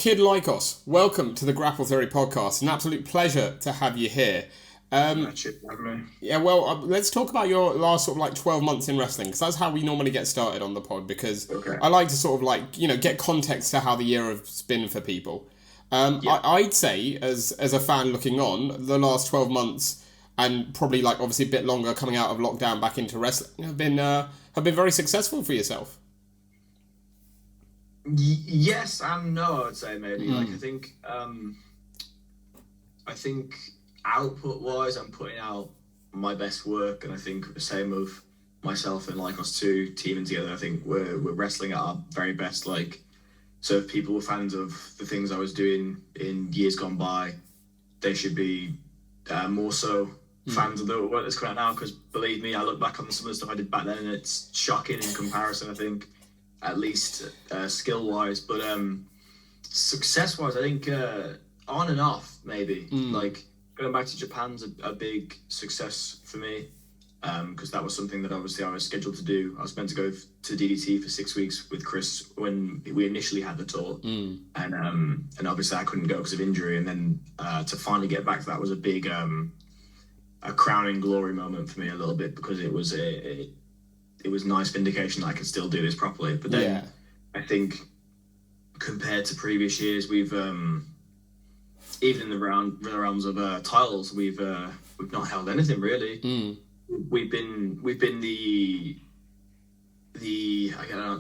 Kid Lykos, welcome to the Grapple Theory podcast. An absolute pleasure to have you here. Yeah, well, let's talk about your last sort of like 12 months in wrestling, because that's how we normally get started on the pod, because I like to sort of like, get context to how the year has been for people. I'd say, as a fan looking on, the last 12 months, and probably like obviously a bit longer coming out of lockdown back into wrestling, have been very successful for yourself. Yes and no, I would say maybe. Like I think output wise, I'm putting out my best work, and I think the same of myself and Lykos II teaming together. I think we're wrestling at our very best. Like, so if people were fans of the things I was doing in years gone by, they should be more so fans of the work that's coming out now. Because believe me, I look back on some of the stuff I did back then, and it's shocking in comparison. I think. At least skill-wise, but success-wise, I think on and off, maybe. Like, going back to Japan's a big success for me, because that was something that obviously I was scheduled to do. I was meant to go to DDT for 6 weeks with Chris when we initially had the tour, and obviously I couldn't go because of injury, and then to finally get back to that was a big, a crowning glory moment for me a little bit, because it was nice vindication that I could still do this properly. But then I think compared to previous years, we've even in the realms of titles, we've not held anything really. We've been the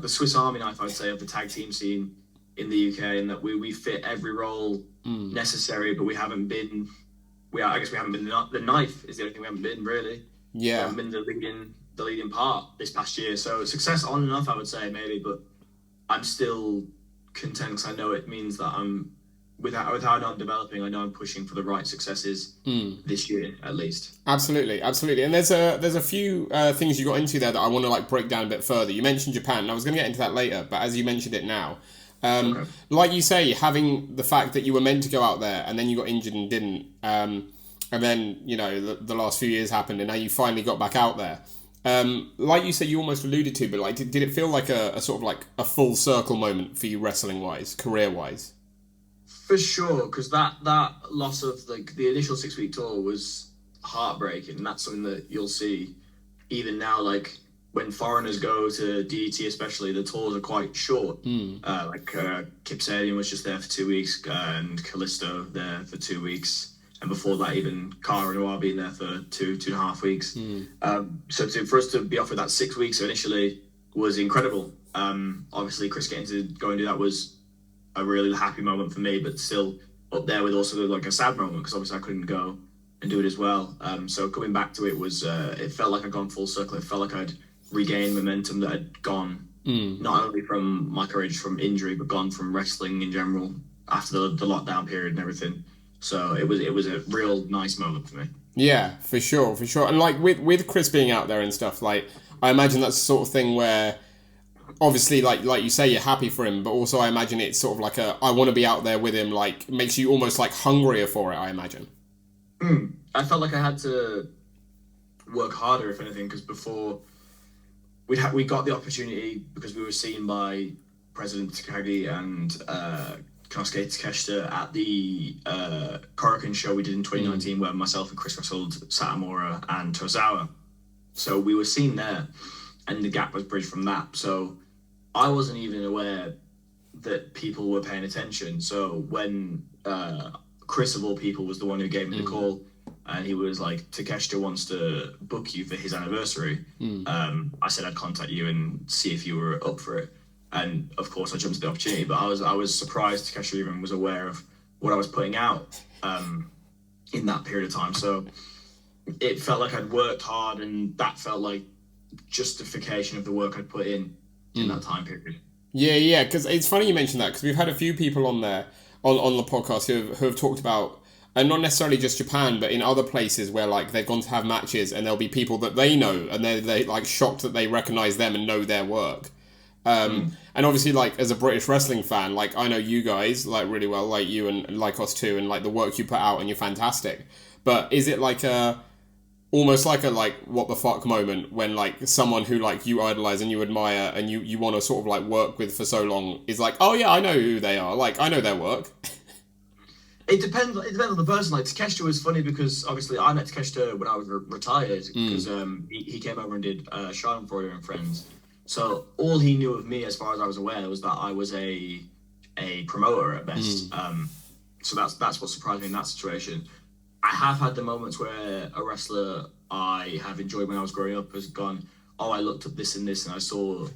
Swiss Army knife, I'd say, of the tag team scene in the UK, and that we fit every role necessary, but we haven't been. I guess we haven't been the knife is the only thing we haven't been really. We haven't been the leading part this past year. So success on and off, I would say, maybe, but I'm still content because I know it means that I'm, with how I'm developing, I know I'm pushing for the right successes this year, at least. Absolutely. And there's a few things you got into there that I want to like break down a bit further. You mentioned Japan, and I was going to get into that later, but as you mentioned it now, like you say, having the fact that you were meant to go out there and then you got injured and didn't, and then, the last few years happened and now you finally got back out there. Like you said, you almost alluded to, but like, did it feel like a sort of like a full circle moment for you wrestling wise, career wise? For sure, because that loss of like the initial 6-week tour was heartbreaking, and that's something that you'll see even now. Like when foreigners go to DDT, especially, the tours are quite short. Kip Sabian was just there for 2 weeks, and Callisto there for 2 weeks. And before that, even Cara Noir being there for 2.5 weeks. For us to be offered that 6 weeks initially was incredible. Obviously, Chris getting to go and do that was a really happy moment for me, but still up there with also like a sad moment, because obviously I couldn't go and do it as well. So coming back to it was, it felt like I'd gone full circle. It felt like I'd regained momentum that had gone not only from my career, just from injury, but gone from wrestling in general after the lockdown period and everything. So it was a real nice moment for me. Yeah, for sure. And like with Chris being out there and stuff, like I imagine that's the sort of thing where obviously like you say, you're happy for him, but also I imagine it's sort of like I want to be out there with him, like makes you almost like hungrier for it, I imagine. I felt like I had to work harder, if anything, because before we got the opportunity because we were seen by President Takagi and Konosuke Takeshita at the Korakuen show we did in 2019, where myself and Chris wrestled Satomura and Tozawa. So we were seen there, and the gap was bridged from that. So I wasn't even aware that people were paying attention. So when Chris, of all people, was the one who gave me the call, and he was like, Takeshita wants to book you for his anniversary, I said I'd contact you and see if you were up for it. And of course, I jumped at the opportunity, but I was surprised Takeshita even was aware of what I was putting out in that period of time. So it felt like I'd worked hard, and that felt like justification of the work I'd put in that time period. Yeah, because it's funny you mentioned that, because we've had a few people on there on the podcast who have talked about, and not necessarily just Japan, but in other places where like they've gone to have matches, and there'll be people that they know, and they like shocked that they recognise them and know their work. And obviously, like, as a British wrestling fan, like, I know you guys, like, really well, like you and Lykos II, and, like, the work you put out, and you're fantastic. But is it, like, almost like a like what the fuck moment when like someone who like you idolize and you admire and you want to sort of like work with for so long is like, oh yeah, I know who they are, like I know their work. It depends on the person. Like Takeshita was funny because obviously I met Takeshita when I was retired because he came over and did Schadenfreude and Friends. So all he knew of me, as far as I was aware, was that I was a promoter at best. So that's what surprised me in that situation. I have had the moments where a wrestler I have enjoyed when I was growing up has gone, oh, I looked up this and this, and I saw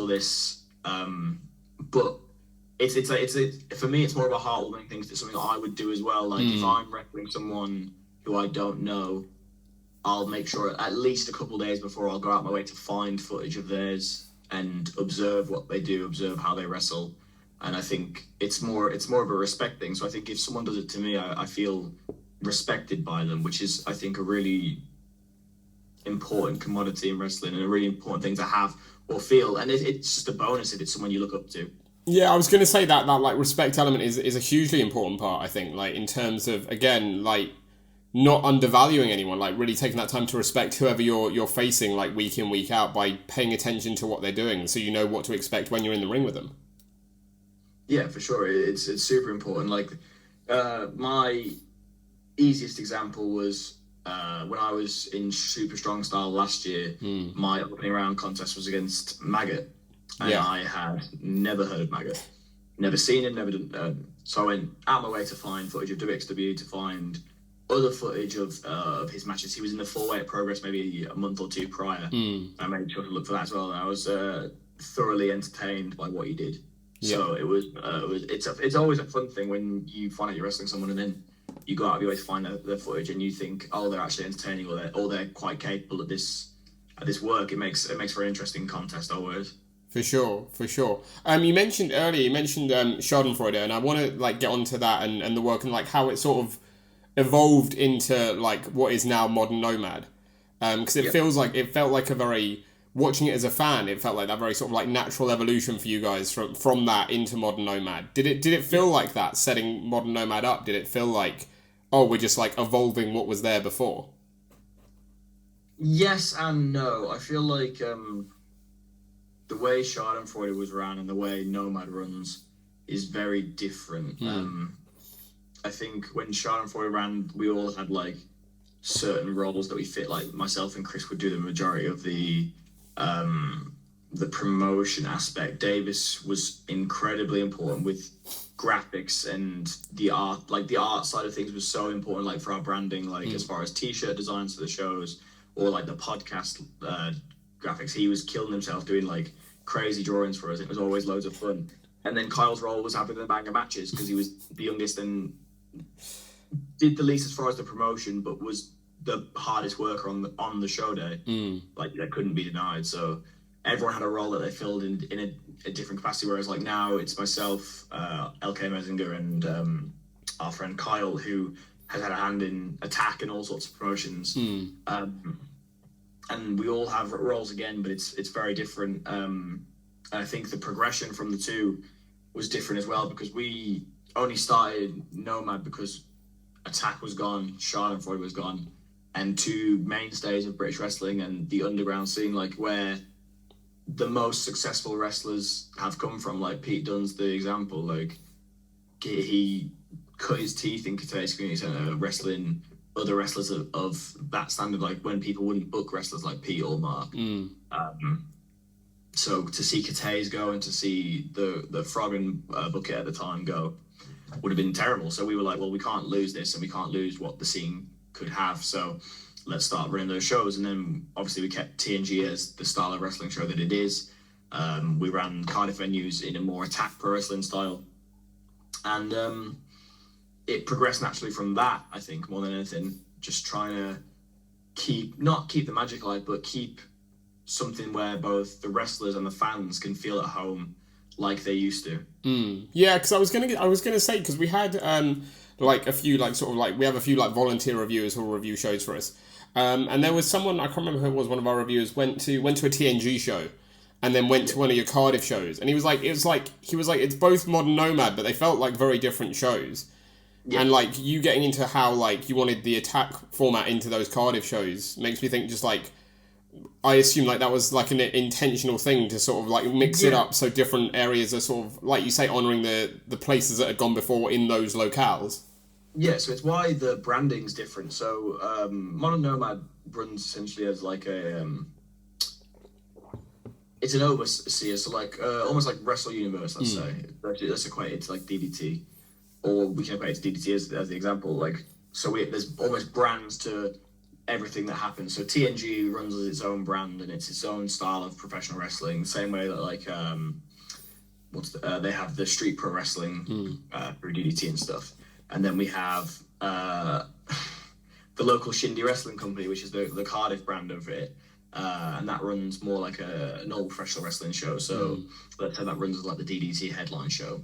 this. But it's for me, it's more of a heartwarming thing. It's something that I would do as well. Like if I'm wrestling someone who I don't know, I'll make sure at least a couple of days before I'll go out my way to find footage of theirs and observe what they do, observe how they wrestle. And I think it's more of a respect thing. So I think if someone does it to me, I feel respected by them, which is, I think, a really important commodity in wrestling and a really important thing to have or feel. And it's just a bonus if it's someone you look up to. Yeah, I was going to say that like respect element is a hugely important part, I think, like in terms of, again, like not undervaluing anyone, like really taking that time to respect whoever you're facing like week in, week out by paying attention to what they're doing so you know what to expect when you're in the ring with them. Yeah, for sure. It's super important. Like, my easiest example was when I was in Super Strong Style last year. My opening round contest was against Maggot, and I had never heard of Maggot, never seen him, never done. So I went out my way to find footage of WXW, to find other footage of his matches. He was in the 4-way at Progress maybe a month or two prior. I made sure to look for that as well, and I was thoroughly entertained by what he did. So it's always a fun thing when you find out you're wrestling someone and then you go out of your way to find their footage and you think, oh, they're actually entertaining, or they're quite capable at this work. It makes for an interesting contest always. For sure. You mentioned earlier, Schadenfreude, and I want to like get onto that and the work and like how it sort of evolved into like what is now modern Nomad, because it felt like a very, watching it as a fan, it felt like that very sort of like natural evolution for you guys from that into modern Nomad. Did it feel like that, setting modern Nomad up? Did it feel like, oh, we're just like evolving what was there before? Yes and no. I feel like the way Schadenfreude was ran and the way Nomad runs is very different. I think when Schadenfreude ran, we all had like certain roles that we fit. Like myself and Chris would do the majority of the promotion aspect. Davis was incredibly important with graphics and the art. Like the art side of things was so important, like for our branding, like as far as t-shirt designs for the shows or like the podcast graphics. He was killing himself doing like crazy drawings for us. It was always loads of fun. And then Kyle's role was having the banger matches because he was the youngest and did the least as far as the promotion, but was the hardest worker on the show day. Like that couldn't be denied. So everyone had a role that they filled in a different capacity. Whereas like now it's myself, LK Messinger, and our friend Kyle, who has had a hand in Attack and all sorts of promotions. And we all have roles again, but it's very different. And I think the progression from the two was different as well, because we only started Nomad because Attack was gone, Schadenfreude was gone, and two mainstays of British wrestling and the underground scene, like where the most successful wrestlers have come from. Like Pete Dunne's the example. Like he cut his teeth in Kate's Community Centre wrestling other wrestlers of that standard, like when people wouldn't book wrestlers like Pete or Mark. So to see Kate's go and to see the Frog and Bucket at the time go would have been terrible. So we were like, well, we can't lose this, and we can't lose what the scene could have. So let's start running those shows. And then obviously we kept TNG as the style of wrestling show that it is. We ran Cardiff venues in a more Attack pro wrestling style. And it progressed naturally from that, I think, more than anything. Just trying to not keep the magic alive, but keep something where both the wrestlers and the fans can feel at home like they used to. Yeah, because I was gonna say, because we had like a few like sort of like we have a few like volunteer reviewers who will review shows for us, and there was someone, I can't remember who it was, one of our reviewers went to a TNG show and then went to one of your Cardiff shows, and he was like it's both modern Nomad, but they felt like very different shows. Yeah. And like you getting into how like you wanted the attack format into those Cardiff shows makes me think just like I assume like that was like an intentional thing to sort of like mix it up so different areas are sort of like you say honouring the places that had gone before in those locales. Yeah, so it's why the branding's different. So Modern Nomad runs essentially as like a it's an overseer, so like almost like Wrestle Universe, let's say. Let's equate it to like DDT, or we can equate it to DDT as the example. Like, so there's almost brands to everything that happens. So TNG runs as its own brand and it's its own style of professional wrestling. Same way that like they have the Street Pro Wrestling through DDT and stuff, and then we have the local Shindy Wrestling Company, which is the Cardiff brand of it. And that runs more like a normal professional wrestling show. So let's say that runs as like the DDT headline show.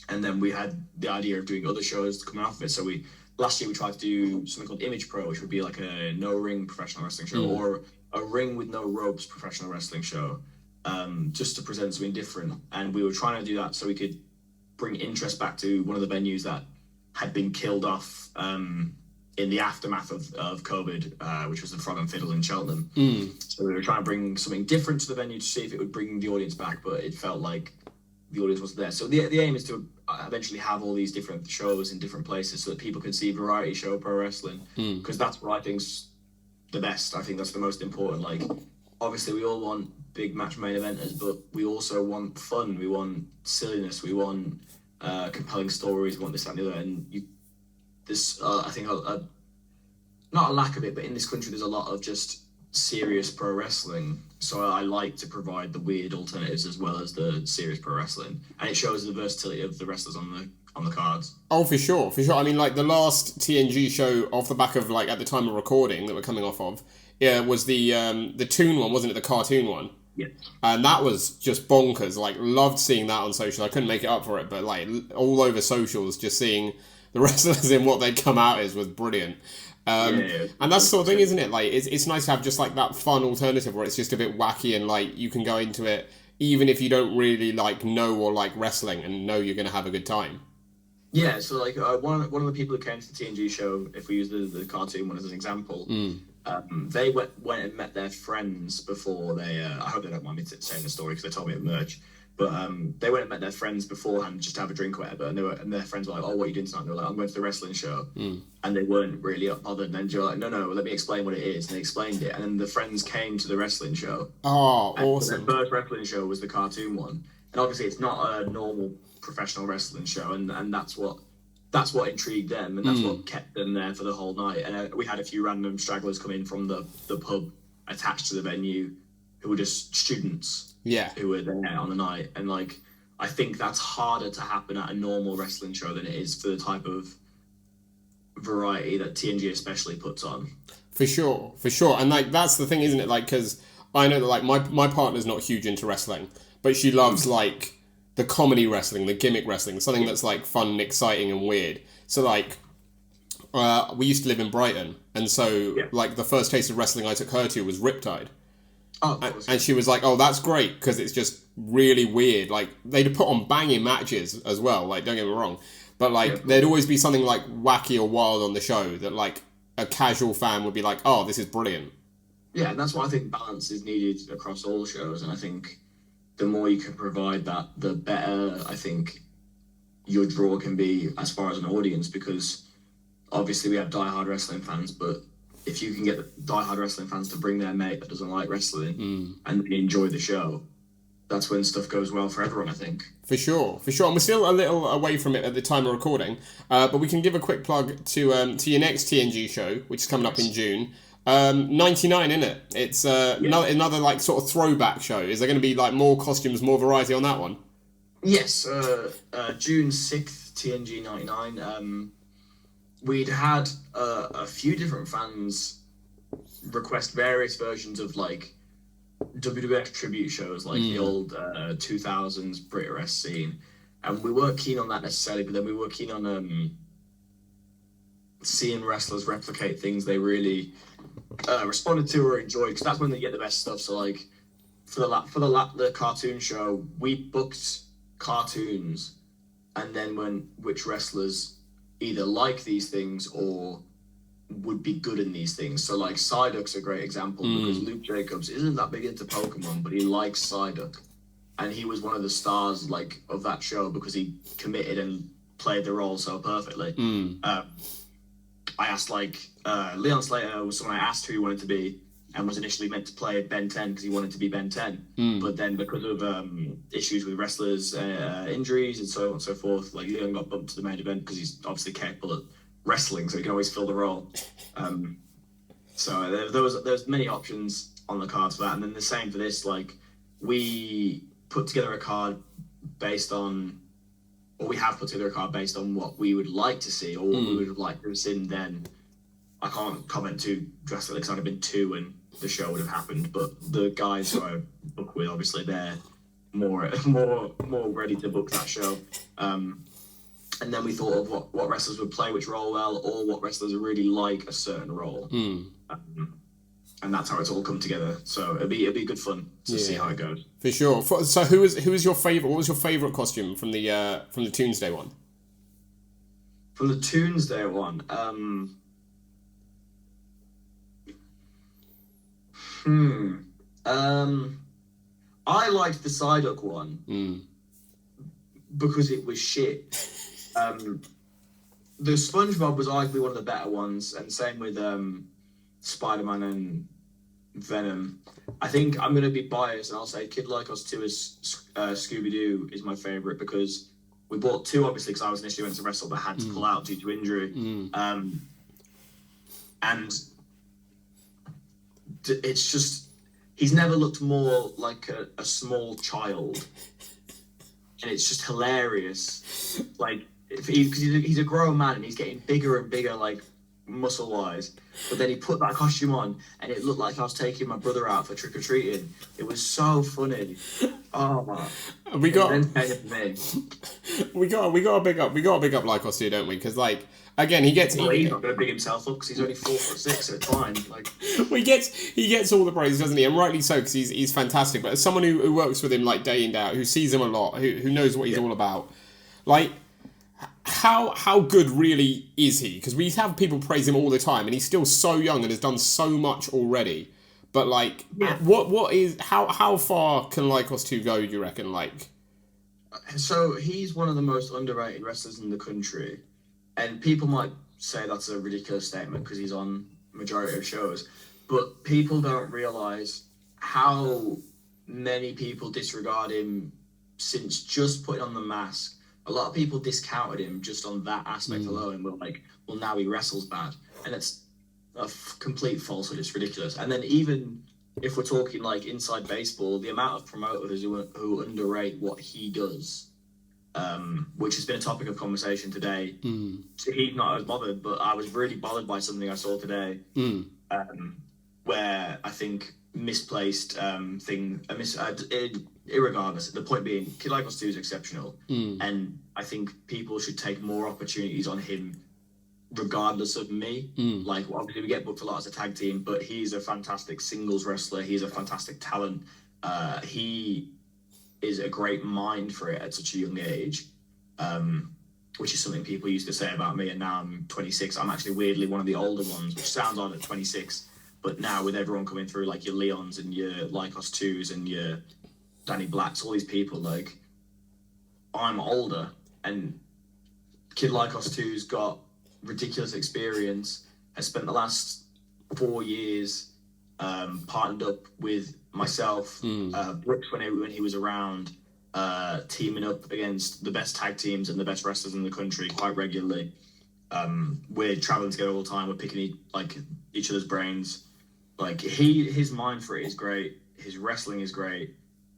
And then we had the idea of doing other shows coming off of it. So last year we tried to do something called Image Pro, which would be like a no-ring professional wrestling show or a ring with no ropes professional wrestling show, just to present something different. And we were trying to do that so we could bring interest back to one of the venues that had been killed off in the aftermath of COVID, which was the Frog and Fiddle in Cheltenham. So we were trying to bring something different to the venue to see if it would bring the audience back, but it felt like the audience wasn't there. So the aim is to eventually have all these different shows in different places so that people can see variety show pro wrestling, because that's what I think's the best. I think that's the most important. Like, obviously we all want big match main eventers, but we also want fun, we want silliness, we want compelling stories, we want this, that, and the other. And I think not a lack of it, but in this country there's a lot of just serious pro wrestling, so I like to provide the weird alternatives as well as the serious pro wrestling, and it shows the versatility of the wrestlers on the cards. Oh, for sure. I mean, like the last TNG show off the back of like at the time of recording that we're coming off of, was the Toon one, wasn't it? The cartoon one. Yeah. And that was just bonkers. Like, loved seeing that on social. I couldn't make it up for it, but like all over socials, just seeing the wrestlers in what they'd come out as was brilliant. And that's the sort of thing, isn't it? Like, it's nice to have just like that fun alternative where it's just a bit wacky and like you can go into it even if you don't really like know or like wrestling and know you're going to have a good time. Yeah, so like one of the people who came to the TNG show, if we use the cartoon one as an example, they went and met their friends before they. I hope they don't mind me saying the story because they told me at merch. But they went and met their friends beforehand just to have a drink or whatever, and their friends were like, "Oh, what are you doing tonight?" And they were like, "I'm going to the wrestling show," and they weren't really bothered. And then they were like, "No, let me explain what it is." And they explained it, and then the friends came to the wrestling show. Oh, and awesome! Their first wrestling show was the cartoon one, and obviously it's not a normal professional wrestling show, and that's what intrigued them, and that's what kept them there for the whole night. And we had a few random stragglers come in from the pub attached to the venue who were just students. Yeah. Who were there on the night. And like, I think that's harder to happen at a normal wrestling show than it is for the type of variety that TNG especially puts on. For sure. And like, that's the thing, isn't it? Like, because I know that like my partner's not huge into wrestling, but she loves like the comedy wrestling, the gimmick wrestling, something that's like fun and exciting and weird. So like, we used to live in Brighton, and so like the first taste of wrestling I took her to was Riptide. Oh, and she was like, "Oh, that's great," because it's just really weird. Like, they'd put on banging matches as well. Like, don't get me wrong, but like there'd always be something like wacky or wild on the show that like a casual fan would be like, "Oh, this is brilliant." Yeah, and that's why I think balance is needed across all shows. And I think the more you can provide that, the better I think your draw can be as far as an audience. Because obviously we have diehard wrestling fans, but if you can get the diehard wrestling fans to bring their mate that doesn't like wrestling and they enjoy the show, that's when stuff goes well for everyone, I think. For sure. And we're still a little away from it at the time of recording, but we can give a quick plug to your next TNG show, which is coming up in June. 99, isn't it? It's another like sort of throwback show. Is there going to be like more costumes, more variety on that one? Yes, June 6th, TNG 99. We'd had a few different fans request various versions of like WWF tribute shows, like the old 2000s Brit Rest scene, and we weren't keen on that necessarily. But then we were keen on seeing wrestlers replicate things they really responded to or enjoyed, because that's when they get the best stuff. So like for the cartoon show, we booked cartoons, and then when which wrestlers either like these things or would be good in these things. So like Psyduck's a great example because Luke Jacobs isn't that big into Pokemon, but he likes Psyduck. And he was one of the stars like of that show because he committed and played the role so perfectly. I asked Leon Slater was someone I asked who he wanted to be and was initially meant to play Ben 10 because he wanted to be Ben 10. But then because of issues with wrestlers, injuries and so on and so forth, like Leon got bumped to the main event because he's obviously capable of wrestling, so he can always fill the role. So there's many options on the cards for that. And then the same for this, like we put together a card based on, or we have put together a card based on what we would like to see or what we would have liked to have seen then. I can't comment too drastically because I'd have been 2 and the show would have happened, but the guys who I book with, obviously they're more ready to book that show. And then we thought of what wrestlers would play which role well, or what wrestlers really like a certain role. And that's how it's all come together. So it'd be good fun to see how it goes. For sure. So who was your favorite? What was your favorite costume from the Toonsday one? From the Toonsday one, I liked the Psyduck one because it was shit. The SpongeBob was arguably one of the better ones, and same with Spider-Man and Venom. I think I'm going to be biased, and I'll say Kid Lykos II as Scooby-Doo is my favourite because we bought 2, obviously, because I was initially went to wrestle but had to pull out due to injury. And it's just, he's never looked more like a small child. And it's just hilarious. Like, because he's a grown man and he's getting bigger and bigger, like, muscle-wise. But then he put that costume on and it looked like I was taking my brother out for trick-or-treating. It was so funny. Oh, man. We got a big up Lykos II, don't we? Because, like, again, he gets... Well, he's not going to big himself up because he's only 4'6", so it's fine. Like, well, he gets all the praise, doesn't he? And rightly so, because he's fantastic. But as someone who works with him, like, day in, day out, who sees him a lot, who knows what he's all about, like... How good really is he? Because we have people praise him all the time, and he's still so young and has done so much already. But like, what is how far can Lykos II go? Do you reckon? Like, so he's one of the most underrated wrestlers in the country, and people might say that's a ridiculous statement because he's on majority of shows, but people don't realize how many people disregard him since just putting on the mask. A lot of people discounted him just on that aspect alone and were like, well, now he wrestles bad. And it's a complete falsehood. It's ridiculous. And then even if we're talking like inside baseball, the amount of promoters who underrate what he does, which has been a topic of conversation today. So he's not as bothered, but I was really bothered by something I saw today where I think misplaced irregardless, the point being, Kid Lykos II is exceptional, and I think people should take more opportunities on him, regardless of me. Like, obviously, we get booked a lot as a tag team, but he's a fantastic singles wrestler. He's a fantastic talent. He is a great mind for it at such a young age, which is something people used to say about me. And now I'm 26. I'm actually weirdly one of the older ones, which sounds odd at 26. But now with everyone coming through, like your Leons and your Lykos IIs and your Danny Blacks, all these people, like, I'm older, and Kid Lykos II's got ridiculous experience, has spent the last 4 years partnered up with myself, Brooks when he was around, teaming up against the best tag teams and the best wrestlers in the country quite regularly. We're traveling together all the time, we're picking each other's brains. Like, his mind for it is great, his wrestling is great,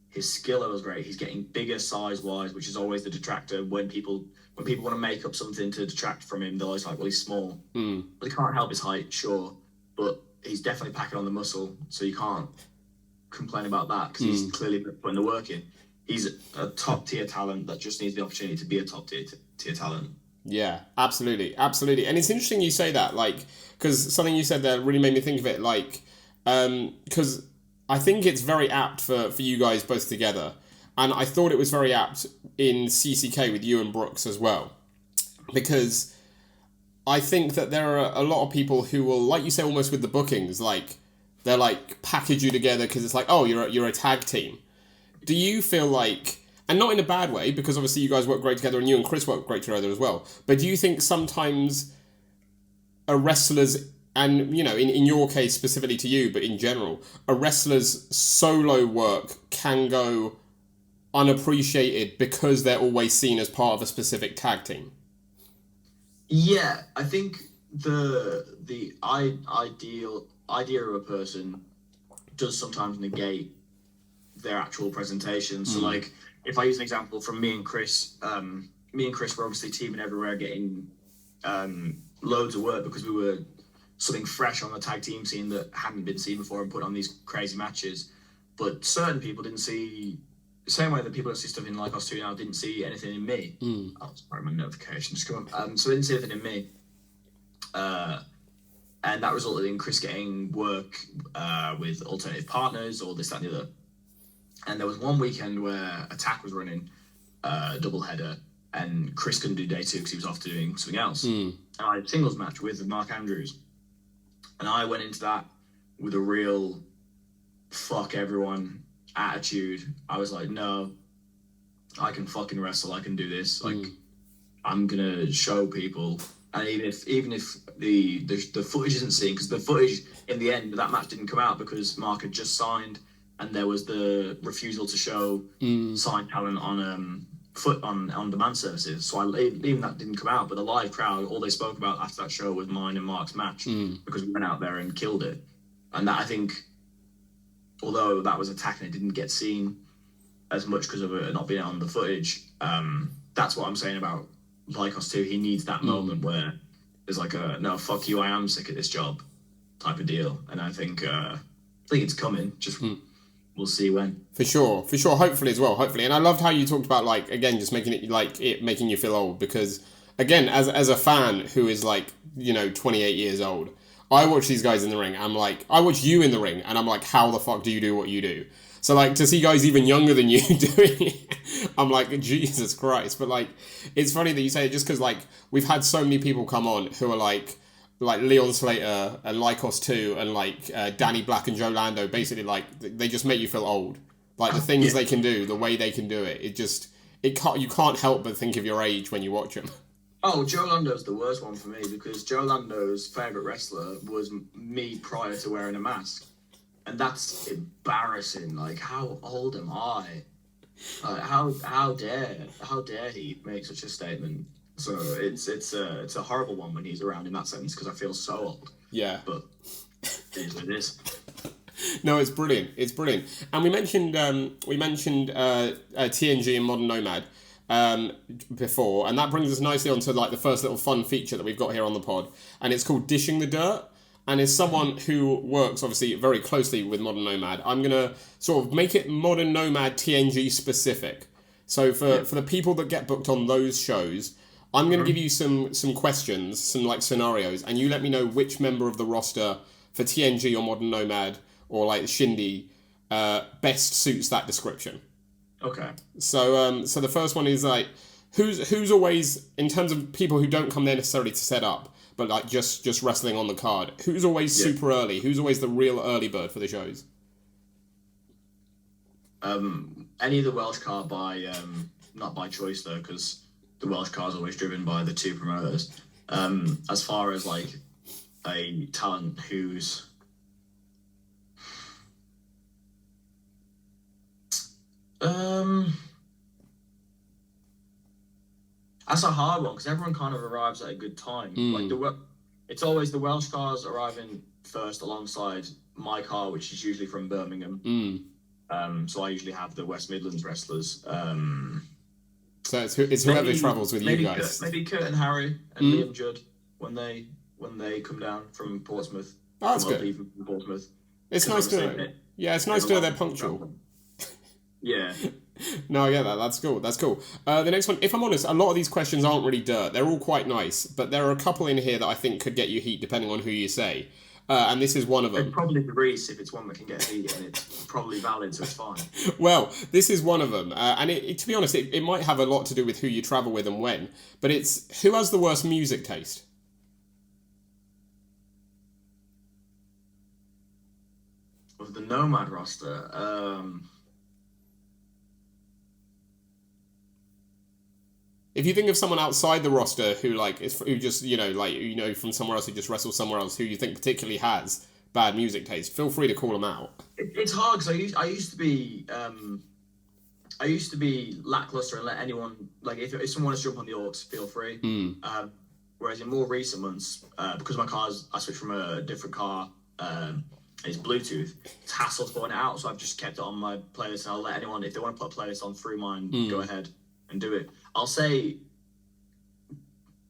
his skill level is great. He's getting bigger size-wise, which is always the detractor. When people want to make up something to detract from him, they're always like, well, he's small. Well, he can't help his height, sure, but he's definitely packing on the muscle, so you can't complain about that because he's clearly putting the work in. He's a top-tier talent that just needs the opportunity to be a top-tier talent. Yeah, absolutely. And it's interesting you say that, like, because something you said there really made me think of it, like, because I think it's very apt for you guys both together. And I thought it was very apt in CCK with you and Brooks as well. Because I think that there are a lot of people who will, like you say, almost with the bookings, like they're like package you together because it's like, oh, you're a tag team. Do you feel like, and not in a bad way, because obviously you guys work great together and you and Chris work great together as well, but do you think sometimes a wrestler's, and you know, in your case specifically to you, but in general, a wrestler's solo work can go unappreciated because they're always seen as part of a specific tag team? Yeah, I think the idea of a person does sometimes negate their actual presentation. So like, if I use an example from me and Chris were obviously teaming everywhere, getting loads of work because we were something fresh on the tag team scene that hadn't been seen before and put on these crazy matches. But certain people didn't see, the same way that people that see stuff in Lykos II now didn't see anything in me. Oh, sorry, my notifications come up. So they didn't see anything in me. And that resulted in Chris getting work with alternative partners or this, that, and the other. And there was one weekend where Attack was running a double header, and Chris couldn't do day 2 because he was off doing something else. And I had a singles match with Mark Andrews. And I went into that with a real fuck everyone attitude. I was like, no, I can fucking wrestle. I can do this. Like, I'm gonna show people. And even if the footage isn't seen, because the footage in the end of that match didn't come out because Mark had just signed, and there was the refusal to show signed talent on demand services. So even that didn't come out. But the live crowd, all they spoke about after that show was mine and Mark's match because we went out there and killed it. And that, I think, although that was Attack and it didn't get seen as much because of it not being on the footage, that's what I'm saying about Lykos II. He needs that moment where there's like a no, fuck you, I am sick of this job type of deal. And I think it's coming. Just we'll see when. For sure. Hopefully as well. Hopefully. And I loved how you talked about, like, again, just making it like it making you feel old, because again, as a fan who is like, you know, 28 years old, I watch these guys in the ring. I'm like, I watch you in the ring, and I'm like, how the fuck do you do what you do? So like, to see guys even younger than you doing it, I'm like, Jesus Christ. But like, it's funny that you say it, just because like we've had so many people come on who are like Leon Slater and Lykos II and like Danny Black and Joe Lando. Basically, like they just make you feel old. Like the things they can do, the way they can do it, you can't help but think of your age when you watch them. Oh, Joe Lando's the worst one for me, because Joe Lando's favourite wrestler was me prior to wearing a mask. And that's embarrassing. Like, how old am I? How dare he make such a statement? So it's a horrible one when he's around in that sense, because I feel so old. Yeah. But it is what it is. No, it's brilliant. And we mentioned TNG and Modern Nomad before, and that brings us nicely onto like the first little fun feature that we've got here on the pod, and it's called Dishing the Dirt. And as someone who works obviously very closely with Modern Nomad, I'm gonna sort of make it Modern Nomad TNG specific. So for the people that get booked on those shows, I'm gonna give you some questions, some like scenarios, and you let me know which member of the roster for TNG or Modern Nomad or like Shindy best suits that description. Okay. So the first one is like, who's always, in terms of people who don't come there necessarily to set up, but like just wrestling on the card, who's always super early? Who's always the real early bird for the shows? Any of the Welsh card by not by choice though, because the Welsh card is always driven by the two promoters. As far as like a talent who's that's a hard one, because everyone kind of arrives at a good time. Like it's always the Welsh cars arriving first alongside my car, which is usually from Birmingham. So I usually have the West Midlands wrestlers. So it's whoever travels with you guys. Maybe Kurt and Harry and Liam Judd when they come down from Portsmouth. Oh, that's good. Leaving from Portsmouth. It's nice to it's nice to know they're punctual. Yeah. No, I get that. That's cool. The next one, if I'm honest, a lot of these questions aren't really dirt. They're all quite nice, but there are a couple in here that I think could get you heat depending on who you say. And this is one of them. It's probably the Reese if it's one that can get heat, and it's probably valid, so it's fine. Well, this is one of them. And to be honest, it might have a lot to do with who you travel with and when. But it's, who has the worst music taste? of the Nomad roster. If you think of someone outside the roster who who just from somewhere else, who just wrestles somewhere else, who you think particularly has bad music taste, feel free to call them out. It's hard because I used to be lackluster and let anyone, like, if someone wants to jump on the aux, feel free. Whereas in more recent months, because I switched from a different car, it's Bluetooth, it's hassle to put it out, so I've just kept it on my playlist, and I'll let anyone, if they want to put a playlist on through mine, go ahead and do it. I'll say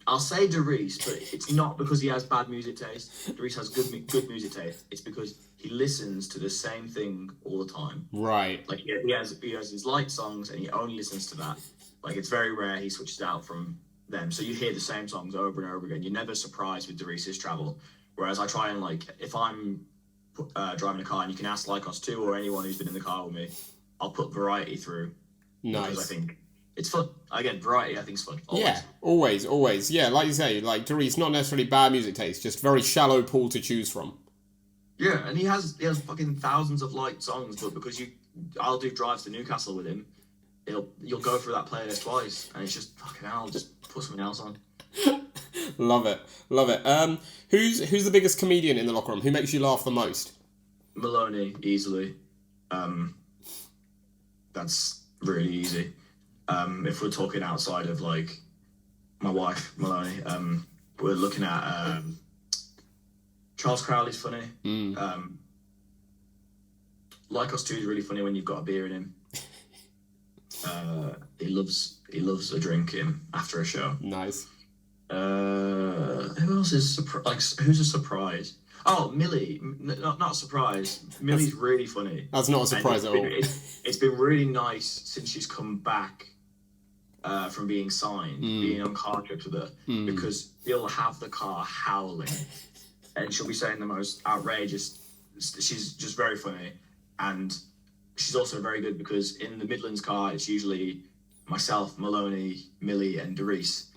Derice, but it's not because he has bad music taste. Derice has good music taste. It's because he listens to the same thing all the time. Right. Like he has his light songs, and he only listens to that. Like, it's very rare he switches out from them. So you hear the same songs over and over again. You're never surprised with Derice's travel. Whereas I try and, like, if I'm driving a car, and you can ask Lykos II or anyone who's been in the car with me, I'll put variety through. Nice. Because I think it's fun. Again, variety I think is fun. Always. Yeah, always. Yeah, like you say, like Derice, not necessarily bad music taste, just very shallow pool to choose from. Yeah, and he has fucking thousands of liked songs, but because I'll do drives to Newcastle with him, you'll go through that playlist twice, and it's just fucking hell, just put something else on. Love it. Who's the biggest comedian in the locker room? Who makes you laugh the most? Maloney, easily. That's really easy. If we're talking outside of, like, my wife, Maloney, we're looking at Charles Crowley's funny. Lykos II is really funny when you've got a beer in him. He loves a drink after a show. Nice. Who else is who's a surprise? Oh, Millie. Not a surprise. Millie's really funny. That's not a surprise at all. It's been really nice since she's come back from being signed, being on car trips with her, because you'll have the car howling, and she'll be saying the most outrageous. She's just very funny, and she's also very good because in the Midlands car, it's usually myself, Maloney, Millie, and Derice.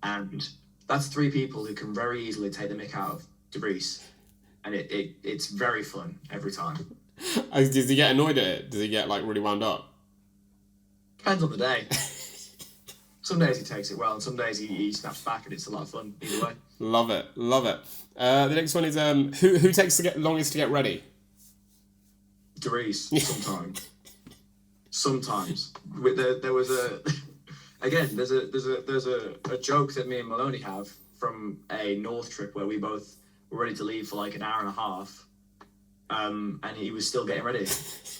And that's three people who can very easily take the mick out of Derice. And it's very fun every time. Does he get annoyed at it? Does he get, like, really wound up? Depends on the day. Some days he takes it well, and some days he snaps back, and it's a lot of fun either way. Love it. The next one is who takes the longest to get ready? Derice, sometimes. There was there's a joke that me and Maloney have from a North trip where we both were ready to leave for like an hour and a half, and he was still getting ready,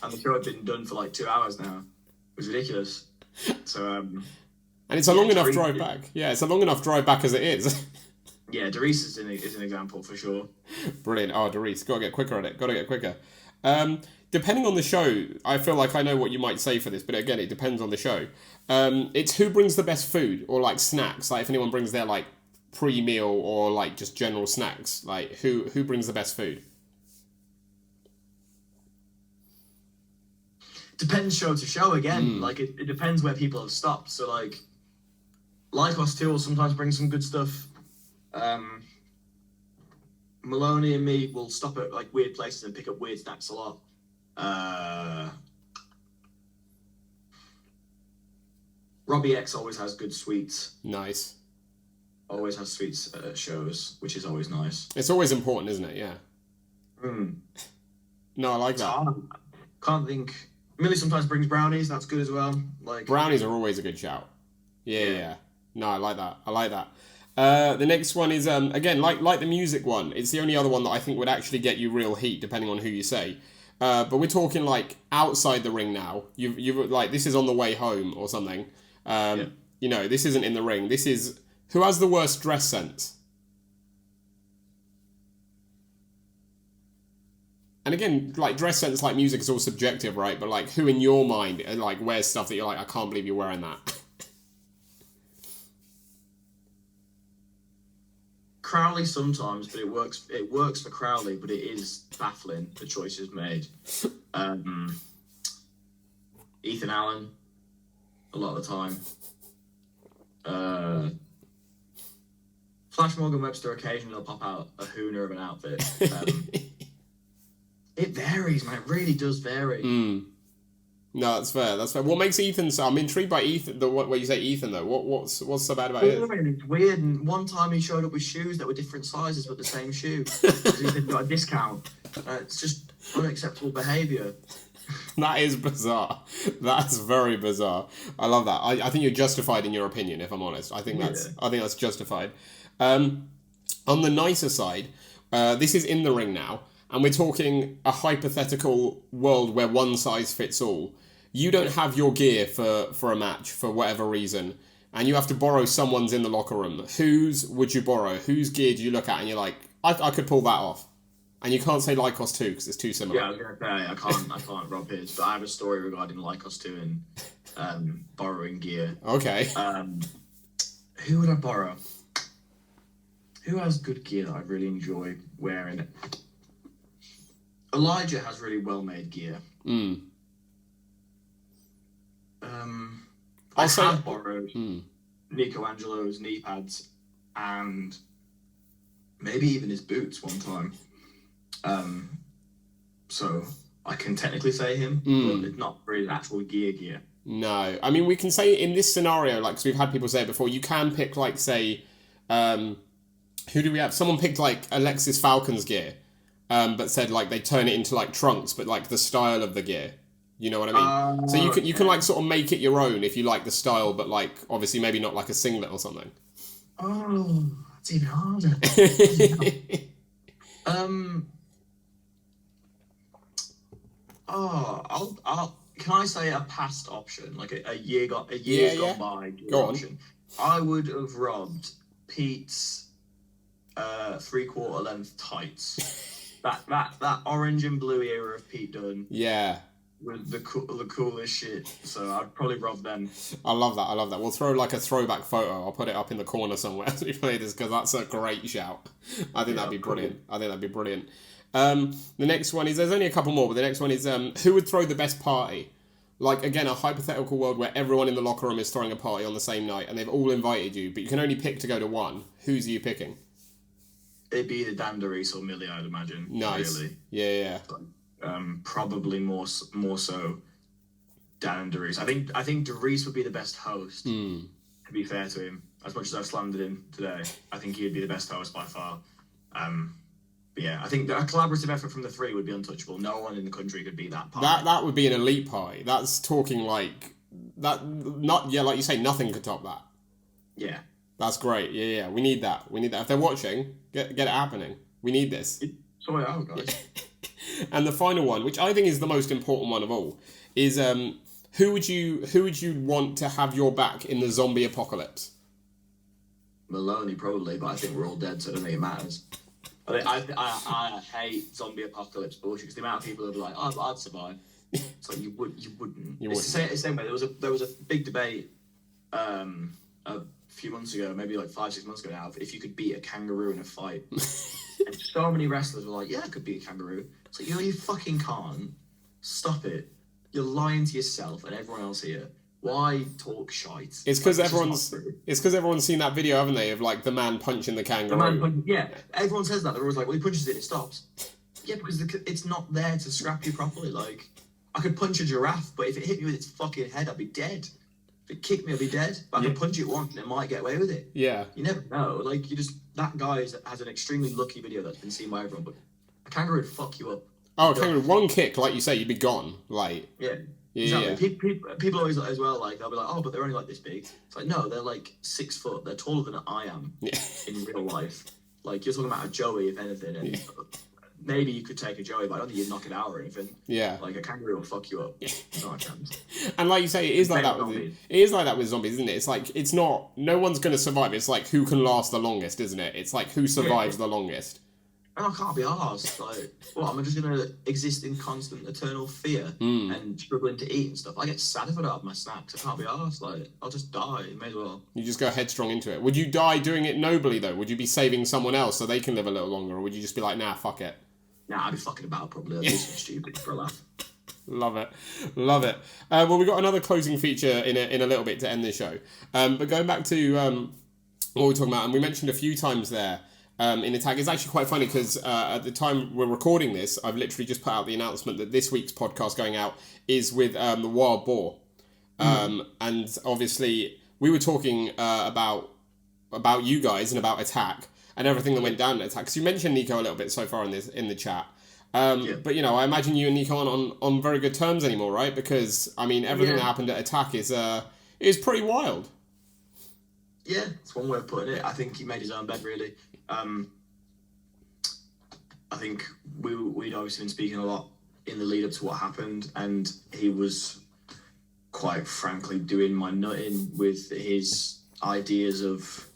and the show had been done for like 2 hours now. It was ridiculous. So and it's a long enough drive back. Yeah, it's a long enough drive back as it is. Yeah, Derice is an example for sure. Brilliant. Oh, Derice, gotta get quicker at it. Gotta get quicker. Depending on the show, I feel like I know what you might say for this, but again, it depends on the show. It's who brings the best food or, like, snacks. Like, if anyone brings their, like, pre-meal or, like, just general snacks, like, who brings the best food? Depends show to show again. Like, it depends where people have stopped. So, like, Lykos II will sometimes bring some good stuff. Maloney and me will stop at, like, weird places and pick up weird snacks a lot. Robbie X always has good sweets. Nice. Always has sweets at shows, which is always nice. It's always important, isn't it? Yeah. No, I like that. Can't think. Millie sometimes brings brownies. That's good as well. Like, brownies are always a good shout. Yeah. No, I like that. The next one is again like the music one. It's the only other one that I think would actually get you real heat, depending on who you say. But we're talking, like, outside the ring now. You've like, this is on the way home or something. You know, this isn't in the ring. This is who has the worst dress sense. And again, like, dress sense, like music, is all subjective, right? But, like, who in your mind, like, wears stuff that you're like, I can't believe you're wearing that. Crowley sometimes, but it works for Crowley, but it is baffling, the choices made. Ethan Allen, a lot of the time. Flash Morgan Webster, occasionally will pop out a hooner of an outfit. It varies, man. It really does vary. No, that's fair. That's fair. What makes Ethan so? I'm intrigued by Ethan. What you say, Ethan though? What's so bad about it? It's weird. And one time he showed up with shoes that were different sizes but the same shoe. Because he got a discount. It's just unacceptable behaviour. That is bizarre. That's very bizarre. I love that. I think you're justified in your opinion, if I'm honest. I think that's justified. On the nicer side, this is in the ring now, and we're talking a hypothetical world where one size fits all. You don't have your gear for a match for whatever reason, and you have to borrow someone's in the locker room. Whose would you borrow? Whose gear do you look at and you're like, I could pull that off? And you can't say Lykos II because it's too similar. Yeah, I was going to say, I can't rob his, but I have a story regarding Lykos II and borrowing gear. Okay. Who would I borrow? Who has good gear that I really enjoy wearing? Elijah has really well-made gear. I have borrowed Nico Angelo's knee pads and maybe even his boots one time. So I can technically say him, but it's not really actual gear. No, I mean we can say in this scenario, like, because we've had people say it before, you can pick like say, who do we have? Someone picked like Alexis Falcon's gear, but said like they turn it into like trunks, but like the style of the gear. You know what I mean? So you can like sort of make it your own if you like the style, but like obviously maybe not like a singlet or something. Oh, it's even harder. Can I say a past option, like a year gone by option? I would have robbed Pete's 3/4 length tights. that orange and blue era of Pete Dunne. Yeah. With the coolest shit. So I'd probably rob them. I love that. We'll throw like a throwback photo. I'll put it up in the corner somewhere as we play this because that's a great shout. I think that'd be brilliant. The next one is, there's only a couple more, but the next one is who would throw the best party? Like, again, a hypothetical world where everyone in the locker room is throwing a party on the same night and they've all invited you, but you can only pick to go to one. Who's you picking? It'd be the Dan Darius or Millie, I'd imagine. Nice. Really. Yeah. Probably more so Dan and Darius. I think Darius would be the best host, to be fair to him. As much as I've slandered him today, I think he'd be the best host by far. But yeah, I think a collaborative effort from the three would be untouchable. No one in the country could beat that party. That would be an elite party. That's talking like that. Like you say, nothing could top that. Yeah, that's great. Yeah. We need that. If they're watching, get it happening. We need this. Sorry out, guys. And the final one, which I think is the most important one of all, is who would you want to have your back in the zombie apocalypse? Maloney probably, but I think we're all dead, so I don't think it matters. I hate zombie apocalypse bullshit because the amount of people who are like, I'd survive. It's like you wouldn't. It's the same way. There was a big debate a few months ago, maybe like 5-6 months ago now, if you could beat a kangaroo in a fight. And so many wrestlers were like, yeah, I could beat a kangaroo. It's like, you fucking can't. Stop it. You're lying to yourself and everyone else here. Why talk shite? It's because everyone's seen that video, haven't they, of like the man punching the kangaroo. Yeah, everyone says that. They're always like, well, he punches it stops. Yeah, because it's not there to scrap you properly. Like, I could punch a giraffe, but if it hit me with its fucking head, I'd be dead. If it kicked me, I'd be dead. But I can punch it once and it might get away with it. Yeah. You never know. Like, that guy has an extremely lucky video that's been seen by everyone, but a kangaroo would fuck you up. Oh, a kangaroo, one kick, like you say, you'd be gone. Like, yeah. Exactly. Yeah. People always as well, like, they'll be like, oh, but they're only like this big. It's like, no, they're like 6 foot. They're taller than I am in real life. Like, you're talking about a Joey, if anything, and maybe you could take a Joey, but I don't think you'd knock it out or anything. Yeah. Like, a kangaroo will fuck you up. Not a chance. And like you say, it is like that with zombies, isn't it? It's like, it's not, no one's going to survive. It's like, who can last the longest, isn't it? It's like, who survives the longest. And I can't be arsed. Like, what, am I just going to exist in constant, eternal fear and struggling to eat and stuff? I get sad if I don't have my snacks. I can't be arsed. Like, I'll just die. May as well. You just go headstrong into it. Would you die doing it nobly, though? Would you be saving someone else so they can live a little longer? Or would you just be like, nah, fuck it? Nah, I'd be fucking about, probably. I'd do something stupid for a laugh. Love it. Well, we've got another closing feature in a little bit to end this show. But going back to what we were talking about, and we mentioned a few times there, in Attack. It's actually quite funny because at the time we're recording this, I've literally just put out the announcement that this week's podcast going out is with the Wild Boar. And obviously we were talking about you guys and about Attack and everything that went down in Attack. Because you mentioned Nico a little bit so far in the chat. But, you know, I imagine you and Nico aren't on very good terms anymore, right? Because, I mean, everything that happened at Attack is pretty wild. Yeah, it's one way of putting it. I think he made his own bed, really. I think we'd obviously been speaking a lot in the lead up to what happened, and he was quite frankly doing my nutting with his ideas of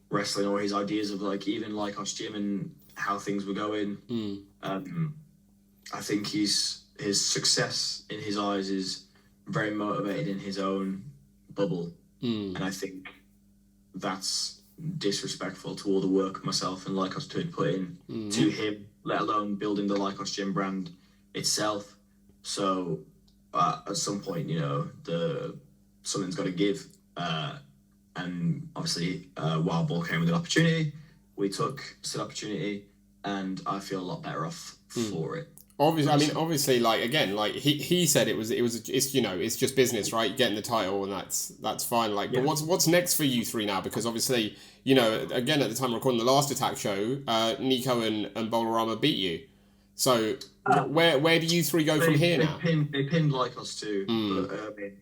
wrestling, or his ideas of like even Lykos Gym and how things were going. I think his success in his eyes is very motivated in his own bubble, and I think that's disrespectful to all the work myself and Lykos II had put in to him, let alone building the Lykos Gym brand itself. So at some point, you know, something's got to give, and obviously Wild Boar came with an opportunity. We took said opportunity, and I feel a lot better off for it. Obviously, like again, like he said, it's you know, it's just business, right? You're getting the title, and that's fine. Like, but what's next for you three now? Because obviously, you know, again, at the time of recording the last Attack show, Nico and Bolarama beat you. So where do you three go from here now? They pinned Lykos II, but I mean,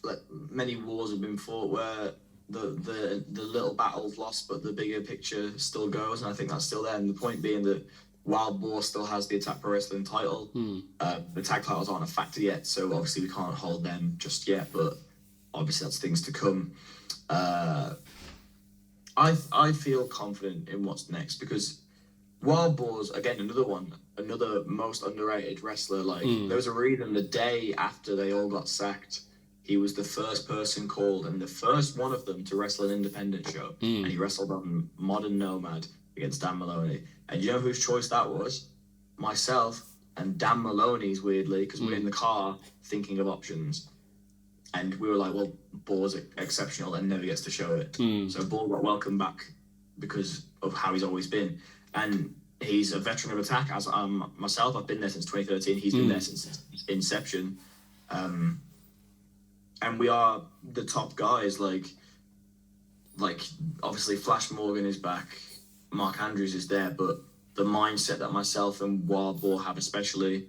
like many wars have been fought where the little battles lost, but the bigger picture still goes, and I think that's still there. And the point being that Wild Boar still has the Attack Pro Wrestling title. The tag titles aren't a factor yet, so obviously we can't hold them just yet, but obviously that's things to come. I feel confident in what's next, because Wild Boar's, again, another most underrated wrestler. Like, there was a reason the day after they all got sacked, he was the first person called and the first one of them to wrestle an independent show. And he wrestled on Modern Nomad against Dan Maloney. And you know whose choice that was? Myself and Dan Maloney's, weirdly, because we're in the car thinking of options. And we were like, well, Boar's exceptional and never gets to show it. So Boar got welcomed back because of how he's always been. And he's a veteran of Attack, as myself. I've been there since 2013. He's been there since inception. And we are the top guys. Like obviously Flash Morgan is back. Mark Andrews is there, but the mindset that myself and Wild Boar have especially,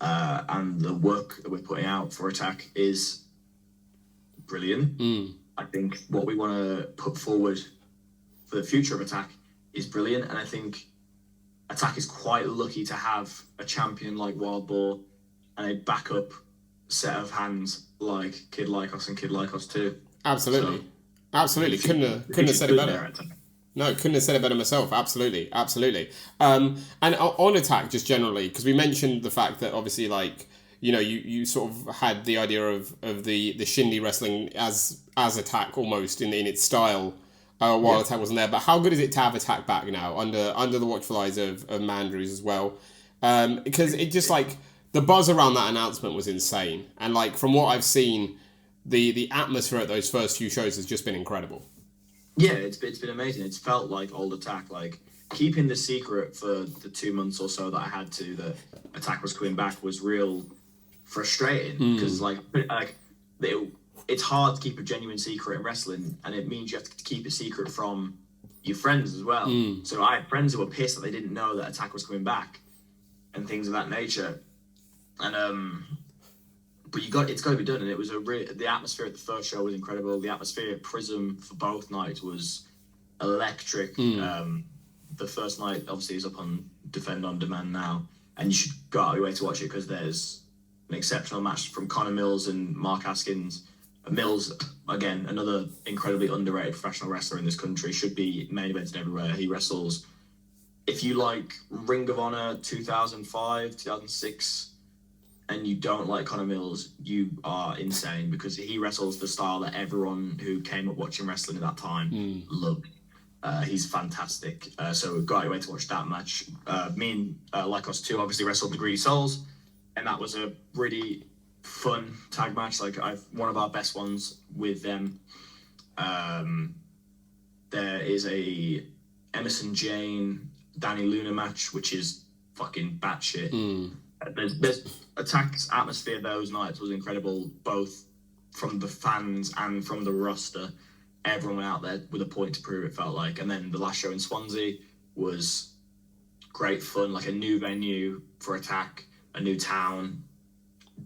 and the work that we're putting out for Attack is brilliant. I think what we want to put forward for the future of Attack is brilliant, and I think Attack is quite lucky to have a champion like Wild Boar and a backup set of hands like Kid Lykos and Kid Lykos II. Absolutely. Couldn't have said it better. No, couldn't have said it better myself. Absolutely. And on Attack, just generally, because we mentioned the fact that obviously, like, you know, you sort of had the idea of the Shindy wrestling as Attack almost in its style, while Attack wasn't there. But how good is it to have Attack back now under the watchful eyes of Mandrews as well? Because it just, like, the buzz around that announcement was insane, and like from what I've seen, the atmosphere at those first few shows has just been incredible. Yeah, it's been amazing. It's felt like old Attack. Like, keeping the secret for the 2 months or so that I had to, that Attack was coming back, was real frustrating, because it's hard to keep a genuine secret in wrestling, and it means you have to keep a secret from your friends as well. So I had friends who were pissed that they didn't know that Attack was coming back and things of that nature. And but it's got to be done, and it was the atmosphere at the first show was incredible. The atmosphere at Prism for both nights was electric. The first night obviously is up on Defend on Demand now, and you should go out of your way to watch it, because there's an exceptional match from Connor Mills and Mark Haskins. Mills, again, another incredibly underrated professional wrestler in this country, should be main evented everywhere. He wrestles, if you like Ring of Honor 2005, 2006, and you don't like Connor Mills, you are insane, because he wrestles the style that everyone who came up watching wrestling at that time loved. He's fantastic. So go out your way to watch that match. Me and Lykos II obviously wrestled the Greedy Souls, and that was a really fun tag match. Like, one of our best ones with them. There is a Emerson Jane, Danny Luna match, which is fucking batshit. There's Attack's atmosphere those nights was incredible, both from the fans and from the roster. Everyone went out there with a point to prove, it felt like. And then the last show in Swansea was great fun, like a new venue for Attack, a new town,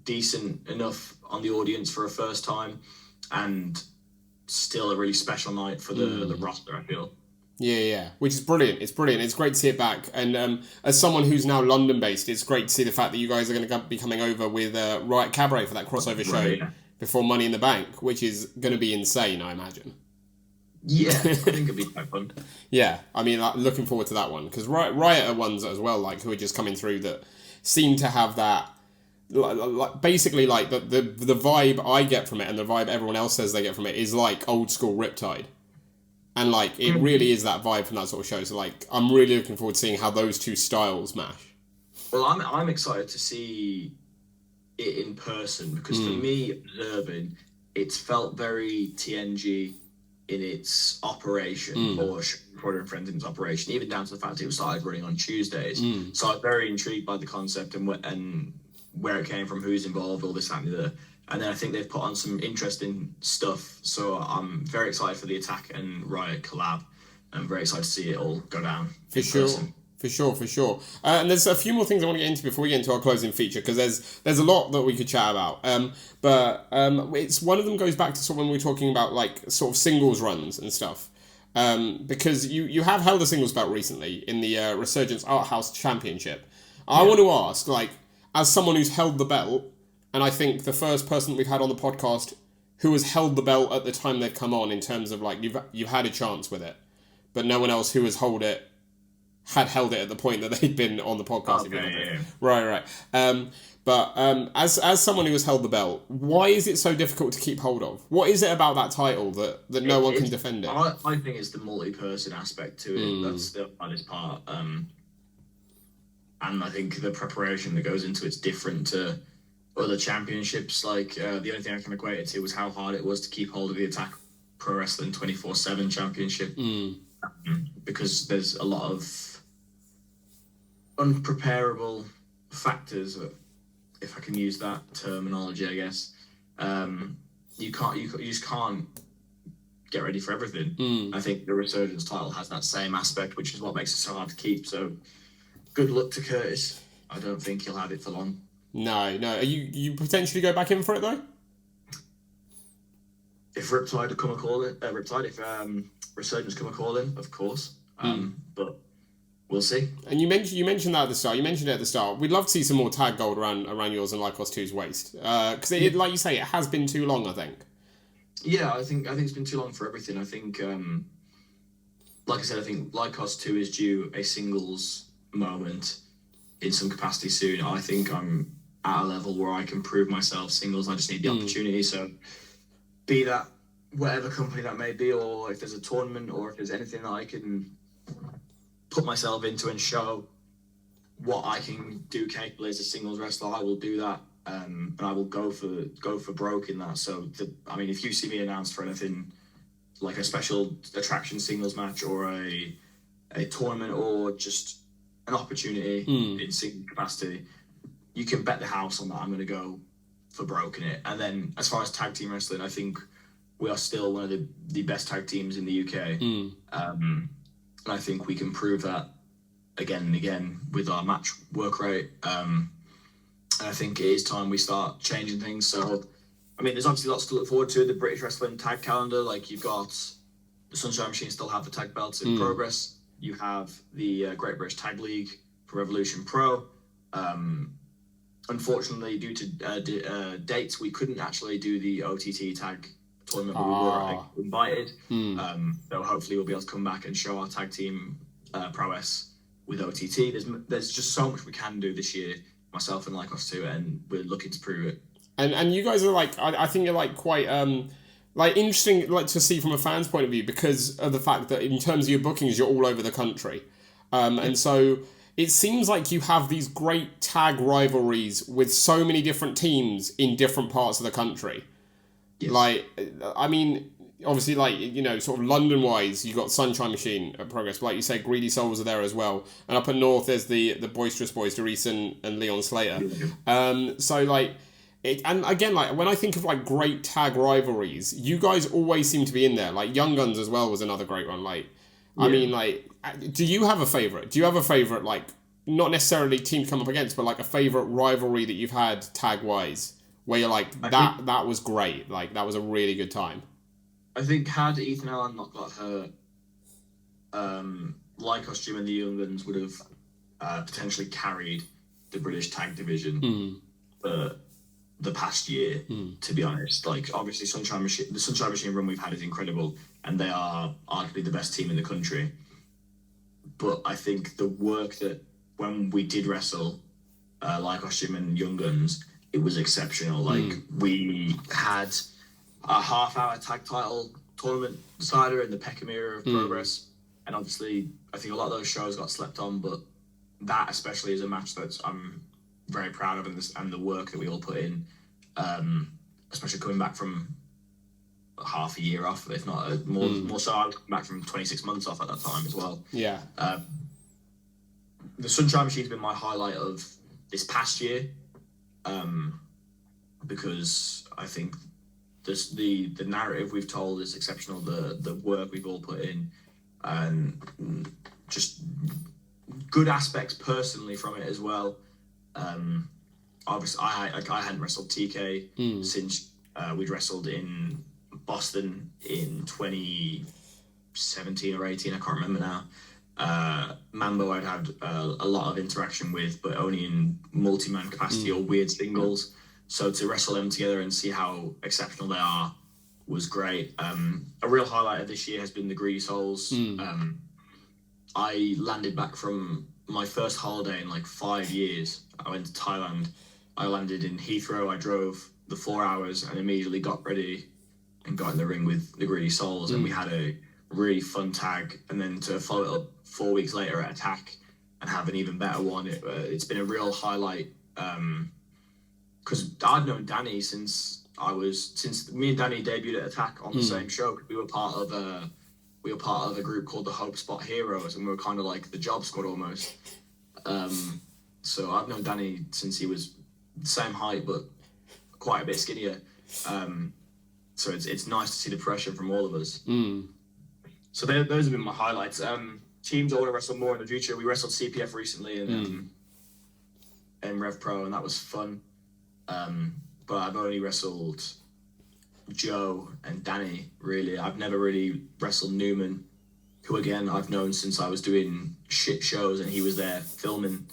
decent enough on the audience for a first time, and still a really special night for the roster, I feel. Yeah, which is brilliant. It's brilliant. It's great to see it back. And as someone who's now London-based, it's great to see the fact that you guys are going to be coming over with Riot Cabaret for that crossover show before Money in the Bank, which is going to be insane, I imagine. Yeah, I think it'd be quite fun. Yeah, I mean, looking forward to that one. Because Riot are ones as well, like, who are just coming through that seem to have that, basically, like, the vibe I get from it and the vibe everyone else says they get from it is, like, old-school Riptide. And, like, it really is that vibe from that sort of show. So, like, I'm really looking forward to seeing how those two styles mash. Well, I'm excited to see it in person because for me, observing, it's felt very TNG in its operation, or Schroeder and Friends in its operation, even down to the fact it was started running on Tuesdays. So I'm very intrigued by the concept and where it came from, who's involved, all this, that, and the other. And then I think they've put on some interesting stuff. So I'm very excited for the Attack and Riot collab. I'm very excited to see it all go down. For sure. And there's a few more things I want to get into before we get into our closing feature, because there's a lot that we could chat about. But it's one of them goes back to sort of when we were talking about like sort of singles runs and stuff. Because you have held a singles belt recently in the Resurgence Art House Championship. I want to ask, like, as someone who's held the belt, and I think the first person we've had on the podcast who has held the belt at the time they've come on, in terms of like you've had a chance with it, but no one else who has held it at the point that they'd been on the podcast. Okay, yeah. Right. But as someone who has held the belt, why is it so difficult to keep hold of? What is it about that title that no one can defend it? I think it's the multi-person aspect to it. That's the hardest part. And I think the preparation that goes into it's different to other championships. Like the only thing I can equate it to was how hard it was to keep hold of the Attack Pro Wrestling 24/7 championship, because there's a lot of unpreparable factors, if I can use that terminology, I guess. You just can't get ready for everything. I think the Resurgence title has that same aspect, which is what makes it so hard to keep. So good luck to Curtis. I don't think he'll have it for long. No. Are you potentially go back in for it though? If Riptide come a calling, if Resurgence come a calling, of course. But we'll see. And you mentioned that at the start. You mentioned it at the start. We'd love to see some more tag gold around yours and Lykos II's waist, because like you say, it has been too long, I think. Yeah, I think it's been too long for everything. I think, like I said, I think Lykos II is due a singles moment in some capacity soon. I think I'm at a level where I can prove myself singles. I just need the opportunity. So be that whatever company that may be, or if there's a tournament, or if there's anything that I can put myself into and show what I can do capably as a singles wrestler, I will do that. And I will go for broke in that. So, if you see me announced for anything like a special attraction singles match or a tournament or just an opportunity in single capacity, you can bet the house on that I'm going to go for broke in it. And then as far as tag team wrestling, I think we are still one of the best tag teams in the UK. And I think we can prove that again and again with our match work rate. And I think it is time we start changing things. So, there's obviously lots to look forward to. The British Wrestling tag calendar, like you've got the Sunshine Machine still have the tag belts in progress. You have the Great British Tag League for Revolution Pro. Unfortunately, due to dates, we couldn't actually do the OTT tag tournament, but we were invited. So hopefully we'll be able to come back and show our tag team prowess with OTT. There's just so much we can do this year, myself and Lykos II, and we're looking to prove it. And you guys are like, I think you're like quite like interesting, like to see from a fan's point of view, because of the fact that in terms of your bookings, you're all over the country, and so it seems like you have these great tag rivalries with so many different teams in different parts of the country. Yes. Like, obviously, like, you know, sort of London-wise, you got Sunshine Machine at Progress, but like you say, Greedy Souls are there as well. And up at North, there's the Boisterous Boys, Doris and Leon Slater. So, like, and again, like, when I think of, like, great tag rivalries, you guys always seem to be in there. Like, Young Guns as well was another great one. Like, I mean, like, do you have a favourite? Do you have a favourite, like, not necessarily team to come up against, but, like, a favourite rivalry that you've had tag-wise, where you're like, that was great. Like, that was a really good time. I think had Ethan Allen not got hurt, Lykos II and the Young Guns would have potentially carried the British tag division for the past year, to be honest. Like, obviously, the Sunshine Machine run we've had is incredible, and they are arguably the best team in the country. But I think the work that, when we did wrestle Lykos II and Young Guns, it was exceptional. Like, we had a half-hour tag title tournament decider in the Peckham era of Progress, and obviously I think a lot of those shows got slept on, but that especially is a match that I'm very proud of, and the work that we all put in, especially coming back from half a year off, if not more so. I was back from 26 months off at that time as well. Yeah. The Sunshine Machine's been my highlight of this past year, because I think the narrative we've told is exceptional. The work we've all put in, and just good aspects personally from it as well. Obviously, I hadn't wrestled TK since we'd wrestled in Boston in 2017 or 18. I can't remember now. Mambo I'd had a lot of interaction with, but only in multi-man capacity or weird singles. So to wrestle them together and see how exceptional they are was great. A real highlight of this year has been the Greedy Souls. I landed back from my first holiday in like 5 years. I went to Thailand. I landed in Heathrow. I drove the 4 hours and immediately got ready and got in the ring with the Greedy Souls. And we had a really fun tag. And then to follow it up 4 weeks later at Attack and have an even better one, it's been a real highlight. Because I'd known Danny since me and Danny debuted at Attack on the same show. We were part of a group called the Hope Spot Heroes, and we were kind of like the job squad almost. So I've known Danny since he was the same height but quite a bit skinnier. So it's nice to see the pressure from all of us. So those have been my highlights. Teams I want to wrestle more in the future. We wrestled CPF recently in Rev Pro, and that was fun. But I've only wrestled Joe and Danny, really. I've never really wrestled Newman, who again I've known since I was doing shit shows and he was there filming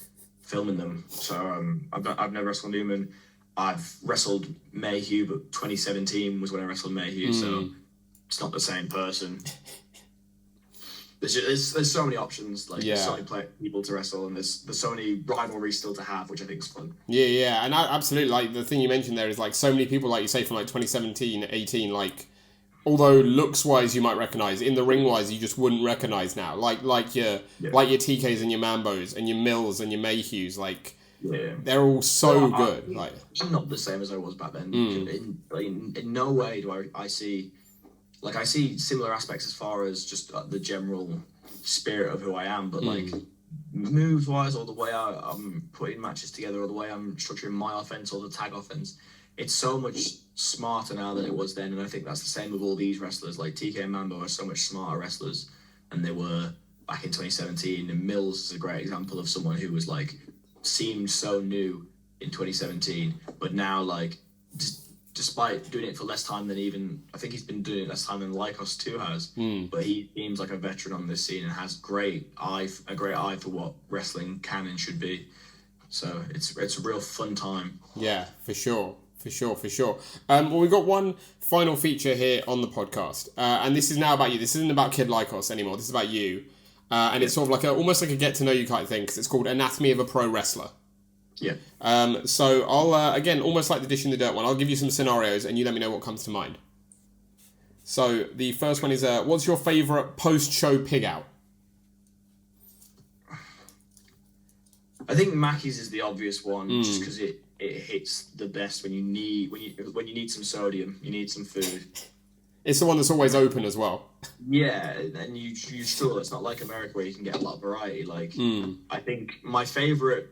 them. So I've never wrestled Newman. I've wrestled Mayhew, but 2017 was when I wrestled Mayhew, so it's not the same person. There's so many options, like so many people to wrestle, and there's so many rivalries still to have, which I think is fun. Yeah, and absolutely, like, the thing you mentioned there is, like, so many people, like you say, from like 2017, 18, like, although looks wise you might recognize, in the ring wise you just wouldn't recognize now, like your TKs and your Mambos and your Mills and your Mayhews, like, they're all so good. Like, I'm not the same as I was back then. In no way do I see. Like, I see similar aspects as far as just the general spirit of who I am, but, like, moves-wise, or the way I'm putting matches together, or the way I'm structuring my offense or the tag offense, it's so much smarter now than it was then, and I think that's the same with all these wrestlers. Like, TK and Mambo are so much smarter wrestlers than they were back in 2017, and Mills is a great example of someone who was, like, seemed so new in 2017, but now, like, despite doing it for less time than I think he's been doing it less time than Lykos II has, but he seems like a veteran on this scene and has a great eye for what wrestling can and should be. So it's a real fun time. Yeah, for sure. Well, we've got one final feature here on the podcast, and this is now about you. This isn't about Kid Lykos anymore. This is about you, and it's sort of like almost like a get to know you kind of thing, because it's called Anatomy of a Pro Wrestler. Yeah. So I'll, again, almost like the Dish in the Dirt one, I'll give you some scenarios and you let me know what comes to mind. So the first one is, what's your favourite post-show pig out? I think Mackey's is the obvious one, just because it hits the best when you need some sodium, you need some food. It's the one that's always open as well. Yeah, and you still, it's not like America where you can get a lot of variety. Like, I think my favorite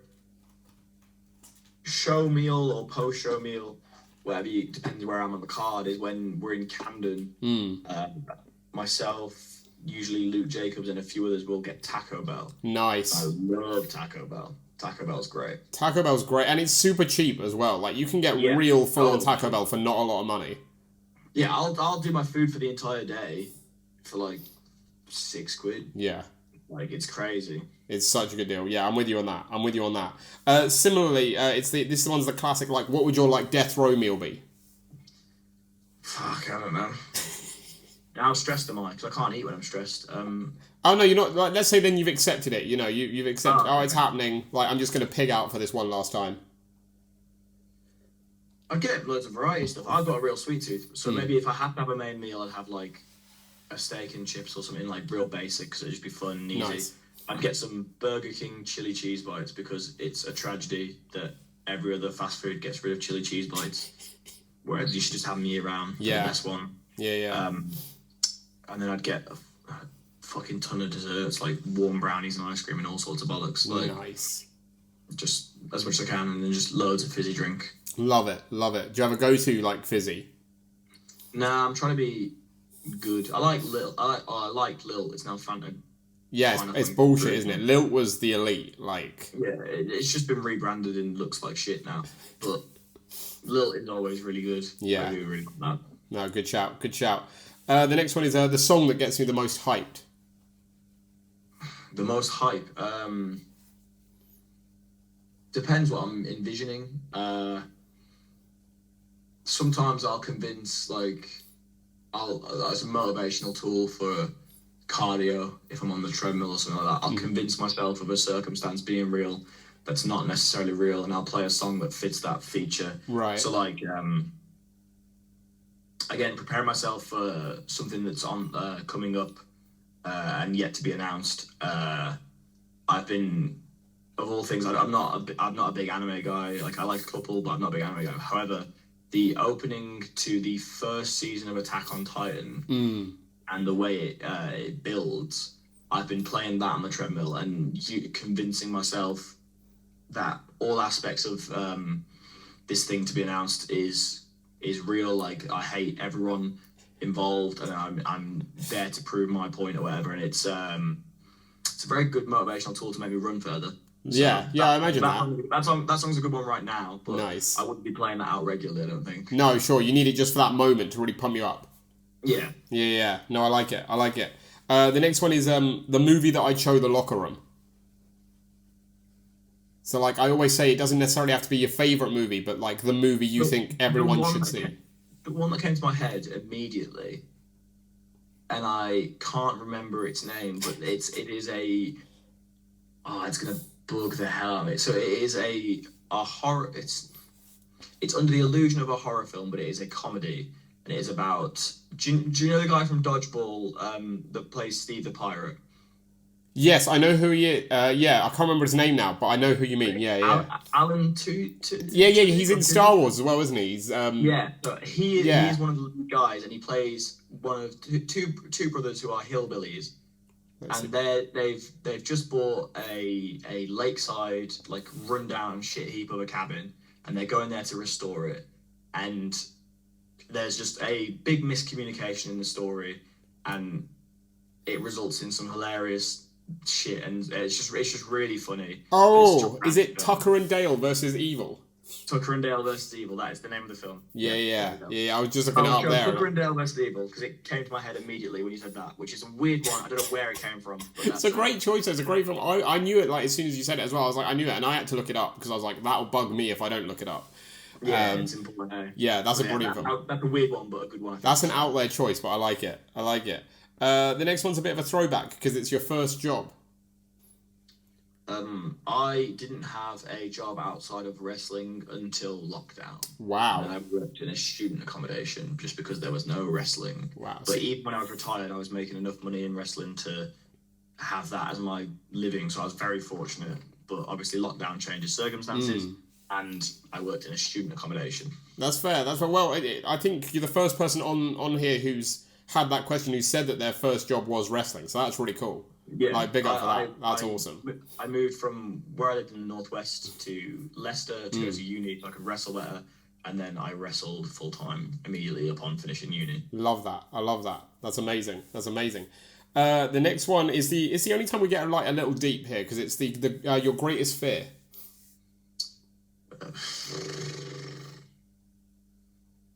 show meal or post show meal, whatever you, depends where I'm on the card, is when we're in Camden. Myself, usually Luke Jacobs, and a few others will get Taco Bell. Nice. I love Taco Bell. Taco Bell's great. Taco Bell's great, and it's super cheap as well. Like, you can get real full-on Taco Bell for not a lot of money. Yeah, I'll do my food for the entire day for like £6. Yeah. Like, it's crazy. It's such a good deal. Yeah, I'm with you on that. Similarly, this one's the classic, like, what would your, like, death row meal be? Fuck, I don't know. How stressed am I? Because I can't eat when I'm stressed. Oh, no, you're not. Like, let's say then you've accepted it. You know, you've accepted, it's happening. Like, I'm just going to pig out for this one last time. I get loads of variety of stuff. I've got a real sweet tooth. So maybe if I had to have a main meal, I'd have, like, a steak and chips or something, like, real basic, because it'd just be fun and easy. Nice. I'd get some Burger King chili cheese bites, because it's a tragedy that every other fast food gets rid of chili cheese bites, whereas you should just have them year round. Yeah. The best one. Yeah. And then I'd get a fucking ton of desserts, like warm brownies and ice cream and all sorts of bollocks. Like, nice. Just as much as I can, and then just loads of fizzy drink. Love it. Do you have a go-to, like, fizzy? Nah, I'm trying to be good. I like Lil. I like Lil. It's now Fanta. Yeah, it's bullshit, isn't it? Lilt was the elite, like... Yeah, it's just been rebranded and looks like shit now. But Lilt is always really good. Yeah. I do really like that. No, good shout. The next one is the song that gets me the most hyped. The most hype? Depends what I'm envisioning. Sometimes I'll convince, like... as a motivational tool for cardio, if I'm on the treadmill or something like that, I'll convince myself of a circumstance being real that's not necessarily real, and I'll play a song that fits that feature. Right. So, like, again, prepare myself for something that's on coming up and yet to be announced. I've been, of all things, I'm not a big anime guy. Like, I like a couple, but I'm not a big anime guy. However, the opening to the first season of Attack on Titan and the way it builds, I've been playing that on the treadmill and convincing myself that all aspects of this thing to be announced is real. Like, I hate everyone involved, and I'm there to prove my point or whatever. And it's a very good motivational tool to make me run further. So I imagine that song's a good one right now, but nice. I wouldn't be playing that out regularly, I don't think. No, sure, you need it just for that moment to really pump you up. Yeah. No, I like it. The next one is the movie that I'd show the locker room. So, like, I always say, it doesn't necessarily have to be your favourite movie, but, like, the movie you think everyone should see. The one that came to my head immediately, and I can't remember its name, but it is a... Oh, it's going to bug the hell out of me. So it is a horror... It's under the illusion of a horror film, but it is a comedy, and it is about... Do you know the guy from Dodgeball that plays Steve the Pirate? Yes, I know who he is. I can't remember his name now, but I know who you mean. Yeah. Alan Yeah, he's in Star Wars as well, isn't he? He's but he is one of the guys, and he plays one of two brothers who are hillbillies, and they've just bought a lakeside, like, rundown shit heap of a cabin, and they're going there to restore it, and there's just a big miscommunication in the story, and it results in some hilarious shit, and it's just really funny. Oh, is it Tucker and Dale versus Evil? Tucker and Dale versus Evil, that is the name of the film. Yeah, I was just looking it up there. Tucker and Dale versus Evil, because it came to my head immediately when you said that, which is a weird one. I don't know where it came from. But it's a great choice. It's a great film. I knew it, like, as soon as you said it as well. I was like, I knew it, and I had to look it up, because I was like, that'll bug me if I don't look it up. Yeah, it's important. Yeah, that's a brilliant film. That's a weird one, but a good one. That's an out there choice, but I like it. The next one's a bit of a throwback, because it's your first job. I didn't have a job outside of wrestling until lockdown. Wow. And I worked in a student accommodation just because there was no wrestling. Wow. But even when I was retired, I was making enough money in wrestling to have that as my living, so I was very fortunate. But obviously lockdown changes circumstances. and I worked in a student accommodation. That's fair. That's fair. Well, I think you're the first person on here who's had that question who said that their first job was wrestling. So that's really cool. Yeah, like big up for that. That's awesome. I moved from where I lived in the northwest to Leicester to go to uni so I could wrestle there, and then I wrestled full time immediately upon finishing uni. Love that. I love that. That's amazing. That's amazing. The next one is the only time we get like a little deep here because it's the your greatest fear.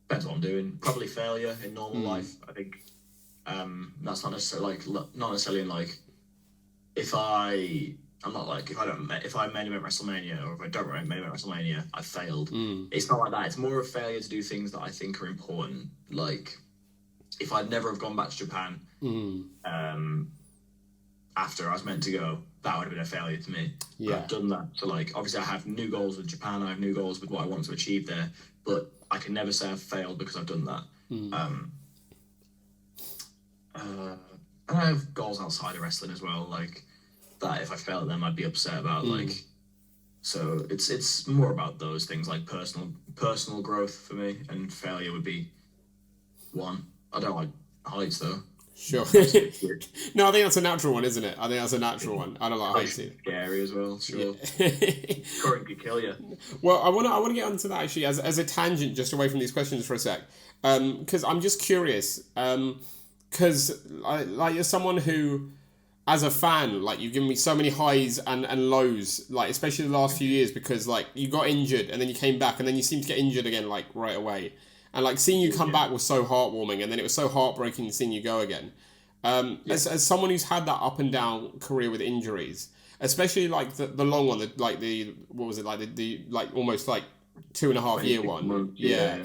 Depends what I'm doing. Probably failure in normal life. I think that's not necessarily not necessarily in like if I main event WrestleMania or if I don't main event WrestleMania, I failed. It's not like that. It's more a failure to do things that I think are important. Like if I'd never have gone back to Japan after I was meant to go, that would have been a failure to me. Yeah. But I've done that. So like obviously I have new goals with Japan, I have new goals with what I want to achieve there, but I can never say I've failed because I've done that. And I have goals outside of wrestling as well, like that if I fail at them I'd be upset about like so it's more about those things like personal growth for me, and failure would be one. I don't like heights though. Sure. No, I think that's a natural one, isn't it? I think that's a natural one. I don't like heights either. Scary as well, sure. Current could kill you. Well, I want to get onto that actually as a tangent, just away from these questions for a sec, because I'm just curious, because like you're someone who, as a fan, like you've given me so many highs and lows, like especially the last few years, because like you got injured and then you came back and then you seemed to get injured again like right away. And like seeing you come back was so heartwarming, and then it was so heartbreaking seeing you go again. As someone who's had that up and down career with injuries, especially like the long one, the almost like 2.5 year one. Months, yeah.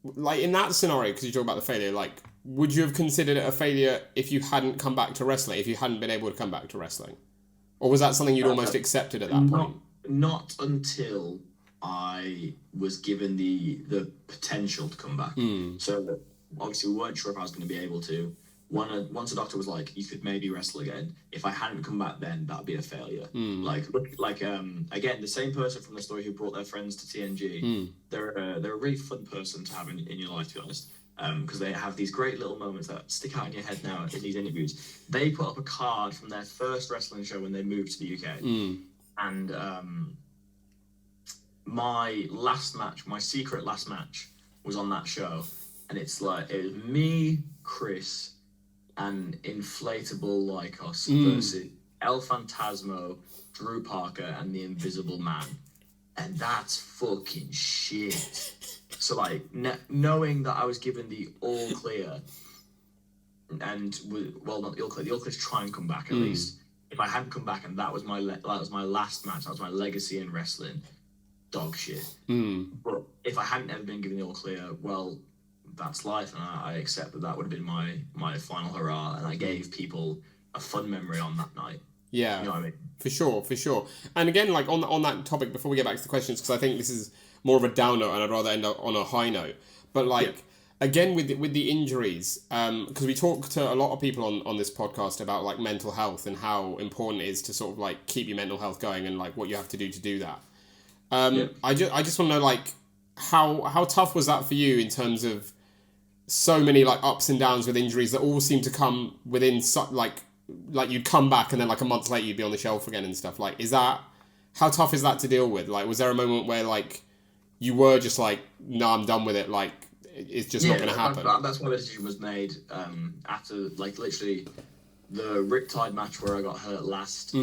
Like in that scenario, because you talk about the failure, like would you have considered it a failure if you hadn't come back to wrestling, if you hadn't been able to come back to wrestling, or was that something you'd almost accepted at that point? Not until I was given the potential to come back. So obviously we weren't sure if I was going to be able to. Once the doctor was like, you could maybe wrestle again. If I hadn't come back then, that'd be a failure. Again, the same person from the story who brought their friends to TNG, they're a really fun person to have in your life, to be honest. Because they have these great little moments that stick out in your head now in these interviews. They put up a card from their first wrestling show when they moved to the UK. And my secret last match was on that show, and it was me, Chris, and inflatable Lykos versus El Phantasmo, Drew Parker, and the Invisible Man, and that's fucking shit. So like knowing that I was given the all clear, and not the all clear, the all clear to try and come back at least. If I hadn't come back and that was my last match, that was my legacy in wrestling, dog shit. But if I hadn't ever been given the all clear, well, that's life, and I accept that would have been my final hurrah, and I gave people a fun memory on that night. Yeah, you know what I mean? For sure. And again, like on that topic, before we get back to the questions, because I think this is more of a down note, and I'd rather end up on a high note. But like again with the injuries, because we talk to a lot of people on this podcast about like mental health and how important it is to sort of like keep your mental health going and like what you have to do that. I just want to know like how tough was that for you in terms of so many like ups and downs with injuries that all seem to come within like you'd come back and then like a month later you'd be on the shelf again and stuff. Like how tough is that to deal with? Like was there a moment where like you were just like, no, I'm done with it, like it's just not going to happen? That's why the decision was made after like literally the Riptide match where I got hurt last.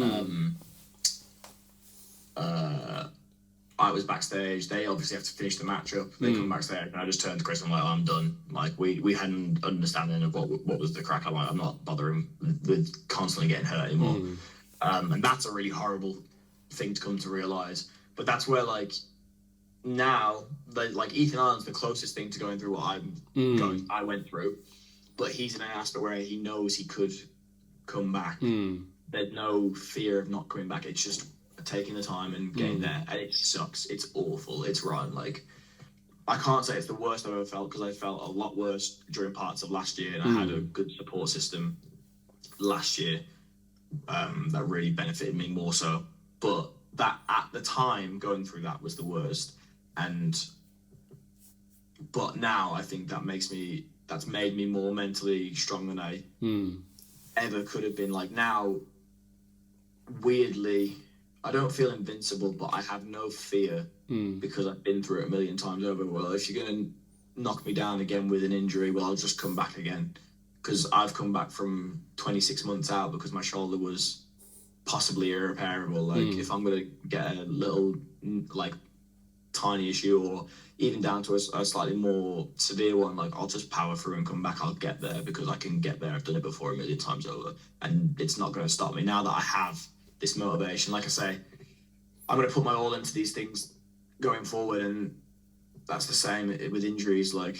I was backstage. They obviously have to finish the match up. They come backstage, and I just turned to Chris and I'm like, I'm done. Like we had an understanding of what was the crack. I'm like, I'm not bothering with constantly getting hurt anymore. And that's a really horrible thing to come to realize. But that's where like now, like Ethan Allen's the closest thing to going through what I went through. But he's in an aspect where he knows he could come back. There's no fear of not coming back. It's just taking the time and getting there, and it sucks. It's awful. It's rotten. Like I can't say it's the worst I've ever felt, because I felt a lot worse during parts of last year, and I had a good support system last year that really benefited me more so. But that at the time going through that was the worst. But now I think that's made me more mentally strong than I ever could have been. Like now, weirdly, I don't feel invincible, but I have no fear because I've been through it a million times over. Well, if you're going to knock me down again with an injury, well, I'll just come back again. Because I've come back from 26 months out because my shoulder was possibly irreparable. Like if I'm going to get a little like tiny issue or even down to a slightly more severe one, like I'll just power through and come back. I'll get there because I can get there. I've done it before a million times over, and it's not going to stop me now that I have this motivation. Like I say, I'm going to put my all into these things going forward, and that's the same with injuries. Like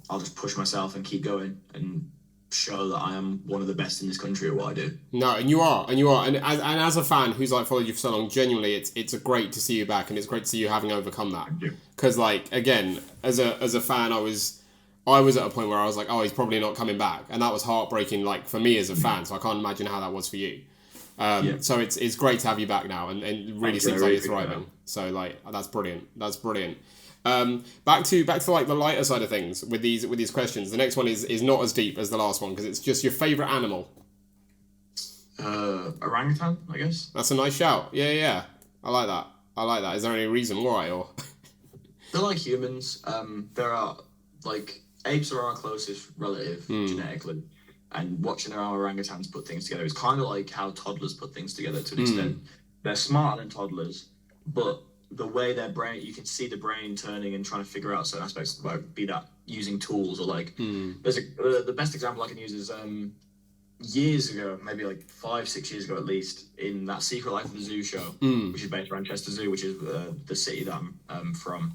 I'll just push myself and keep going and show that I am one of the best in this country at what I do. No, and you are, and as a fan who's like followed you for so long, genuinely, it's great to see you back, and it's great to see you having overcome that. Because like again, as a fan, I was at a point where I was like, oh, he's probably not coming back, and that was heartbreaking. Like for me as a fan, so I can't imagine how that was for you. So it's great to have you back now, and it really seems like you're thriving. So like that's brilliant. That's brilliant. Back to like the lighter side of things with these questions. The next one is not as deep as the last one because it's just your favorite animal. Orangutan, I guess. That's a nice shout. Yeah. I like that. Is there any reason why or? They're like humans. There are like apes are our closest relative genetically, and watching our orangutans put things together is kind of like how toddlers put things together to an extent. They're smarter than toddlers, but the way their brain, you can see the brain turning and trying to figure out certain aspects, like be that using tools or like there's the best example I can use is years ago, maybe like 5-6 years ago at least, in that Secret Life of the Zoo show, which is based around Chester Zoo, which is the city that I'm from.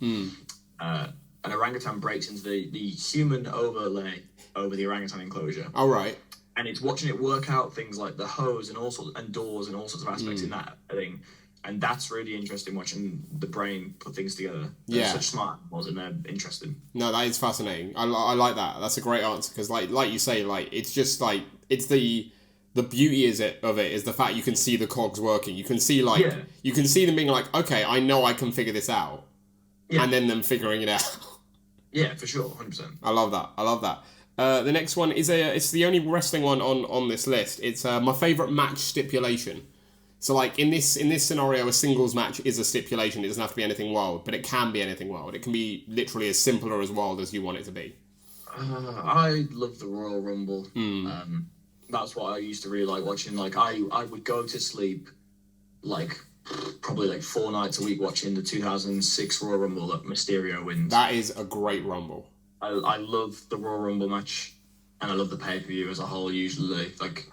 An orangutan breaks into the human overlay over the orangutan enclosure. All right. And it's watching it work out things like the hose and all sorts and doors and all sorts of aspects in that thing. And that's really interesting, watching the brain put things together. They're such smart animals, and they're interesting. No, that is fascinating. I like that. That's a great answer because, like you say, like it's just like it's the beauty of it is the fact you can see the cogs working. You can see you can see them being like, okay, I know I can figure this out, and then them figuring it out. Yeah, for sure, 100%. I love that. The next one is it's the only wrestling one on this list. It's my favorite match stipulation. So, like, in this scenario, a singles match is a stipulation. It doesn't have to be anything wild, but it can be anything wild. It can be literally as simple or as wild as you want it to be. I love the Royal Rumble. That's what I used to really like watching. Like, I would go to sleep, like, probably, like, 4 nights a week watching the 2006 Royal Rumble that Mysterio wins. That is a great Rumble. I love the Royal Rumble match, and I love the pay-per-view as a whole, usually. Like,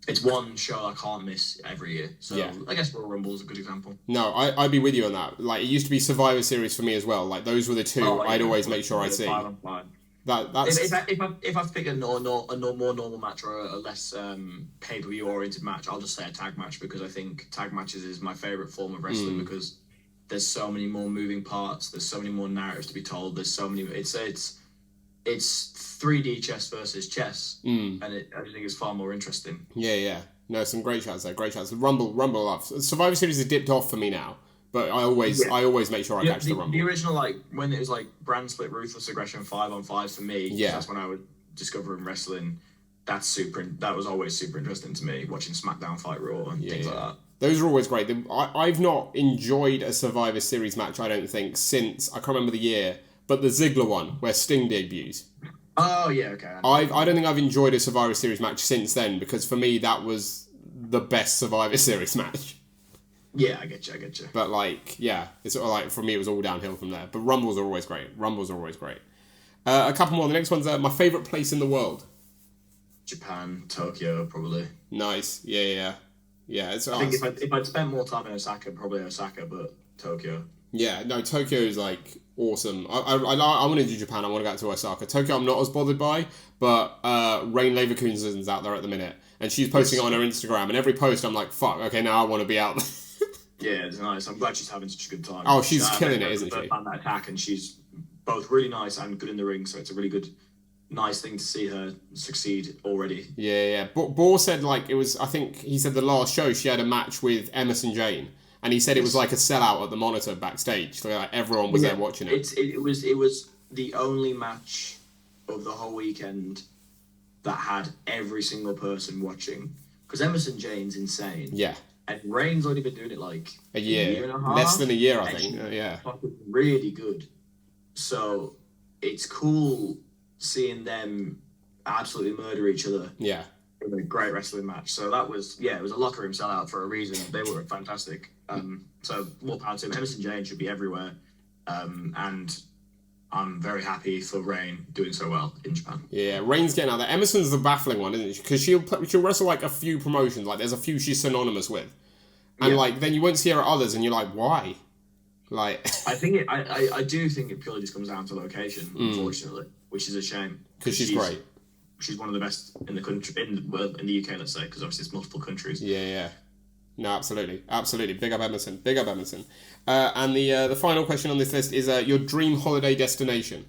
it's one show I can't miss every year. So I guess Royal Rumble is a good example. No, I'd be with you on that. Like, it used to be Survivor Series for me as well. Like, those were the two I'd always make sure I see. 5-on-5. That's... If I pick a more normal match or a less pay-per-view oriented match, I'll just say a tag match, because I think tag matches is my favourite form of wrestling because there's so many more moving parts, there's so many more narratives to be told, there's so many... It's 3D chess versus chess, and I just think it's far more interesting. Yeah. No, some great shots there. Great shots. Rumble love. Survivor Series has dipped off for me now, but I always make sure I catch the Rumble. The original, like when it was like brand split, ruthless aggression, 5-on-5 for me. Yeah, that's when I was discovering wrestling. That was always super interesting to me, watching SmackDown fight Raw and things like that. Those are always great. I've not enjoyed a Survivor Series match, I don't think, since I can't remember the year. But the Ziggler one, where Sting debuts. Oh, yeah, okay. I don't think I've enjoyed a Survivor Series match since then, because for me, that was the best Survivor Series match. Yeah, I get you. But, like, yeah, it's sort of like, for me, it was all downhill from there. But Rumbles are always great. A couple more. The next one's my favourite place in the world. Japan, Tokyo, probably. Nice. Yeah. I think if I'd spent more time in Osaka, probably Osaka, but Tokyo. Yeah, no, Tokyo is like awesome. I want to do Japan. I want to go to Osaka. Tokyo, I'm not as bothered by, but Rain Leverkusen's out there at the minute, and she's posting it on her Instagram. And every post, I'm like, fuck. Okay, now I want to be out there. Yeah, it's nice. I'm glad she's having such a good time. Oh, she's killing it, isn't she? On that attack, and she's both really nice and good in the ring. So it's a really good, nice thing to see her succeed already. Yeah. Boar said like it was. I think he said the last show she had a match with Emerson Jane. And he said it was like a sellout at the monitor backstage. So like everyone was there watching it. It was the only match of the whole weekend that had every single person watching. Because Emerson Jane's insane. Yeah. And Reigns already been doing it like a year and a half. Less than a year, I think. Yeah. Really good. So it's cool seeing them absolutely murder each other. Yeah. In a great wrestling match. So that was, it was a locker room sellout for a reason. They were fantastic. So more power to him. Emerson Jane should be everywhere. And I'm very happy for Reign doing so well in Japan. Yeah, Reign's getting out there. Emerson's the baffling one, isn't she? Because she'll wrestle like a few promotions. Like there's a few she's synonymous with. And like then you won't see her at others and you're like, why? Like I do think it purely just comes down to location, unfortunately, which is a shame. Because she's great. She's one of the best in the country, in the UK, let's say, because obviously it's multiple countries. Yeah. No, absolutely. Big up Emerson. And the final question on this list is your dream holiday destination.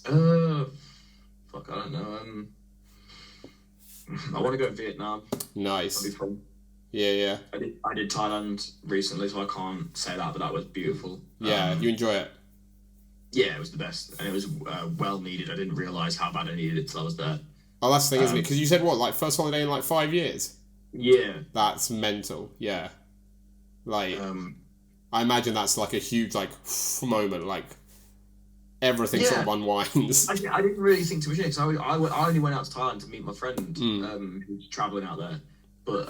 I don't know. I want to go to Vietnam. Nice. That'd be fun. Yeah. I did Thailand recently, so I can't say that, but that was beautiful. Yeah, you enjoy it? Yeah, it was the best, and it was well needed. I didn't realise how bad I needed it till I was there. Oh, that's the thing, isn't it? Because you said what, like first holiday in like 5 years? Yeah. That's mental. Yeah. Like, I imagine that's like a huge like moment. Like everything sort of unwinds. I didn't really think too much of it because I only went out to Thailand to meet my friend who's travelling out there, but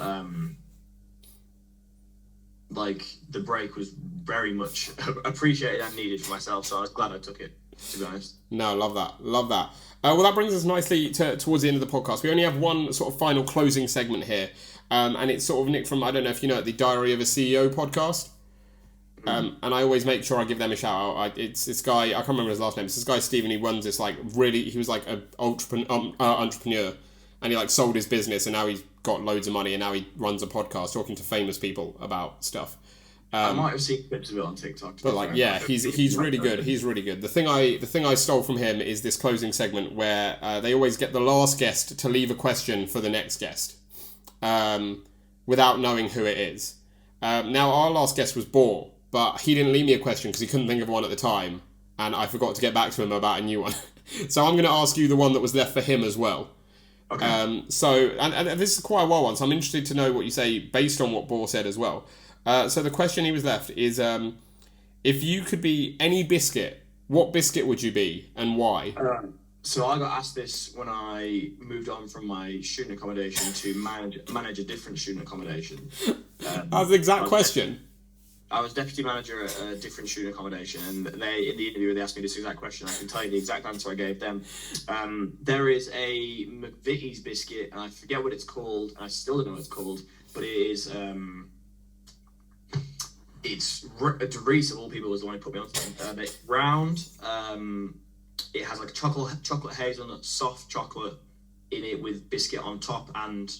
like the break was very much appreciated and needed for myself, so I was glad I took it, to be honest. No, love that. Well, that brings us nicely towards the end of the podcast. We only have one sort of final closing segment here, and it's sort of nicked from, I don't know if you know it, the Diary of a CEO podcast. And I always make sure I give them a shout out. It's this guy, I can't remember his last name, it's this guy Stephen, he runs this like really, he was like an entrepreneur, and he like sold his business and now he's got loads of money and now he runs a podcast talking to famous people about stuff. I might have seen clips of it on TikTok. But like, yeah, he's really good. He's really good. The thing I stole from him is this closing segment where they always get the last guest to leave a question for the next guest, without knowing who it is. Now our last guest was Boar, but he didn't leave me a question because he couldn't think of one at the time, and I forgot to get back to him about a new one. So I'm going to ask you the one that was left for him as well. Okay. So this is quite a wild one, so I'm interested to know what you say based on what Boar said as well. So the question he was left is, if you could be any biscuit, what biscuit would you be and why? So I got asked this when I moved on from my student accommodation to manage a different student accommodation. That's the exact question. I was deputy manager at a different student accommodation, and in the interview they asked me this exact question. I can tell you the exact answer I gave them. There is a McVitie's biscuit, and I forget what it's called, and I still don't know what it's called, but it is... It's Reese of all people was the one who put me onto it. It's round. It has like chocolate hazelnut, soft chocolate in it with biscuit on top and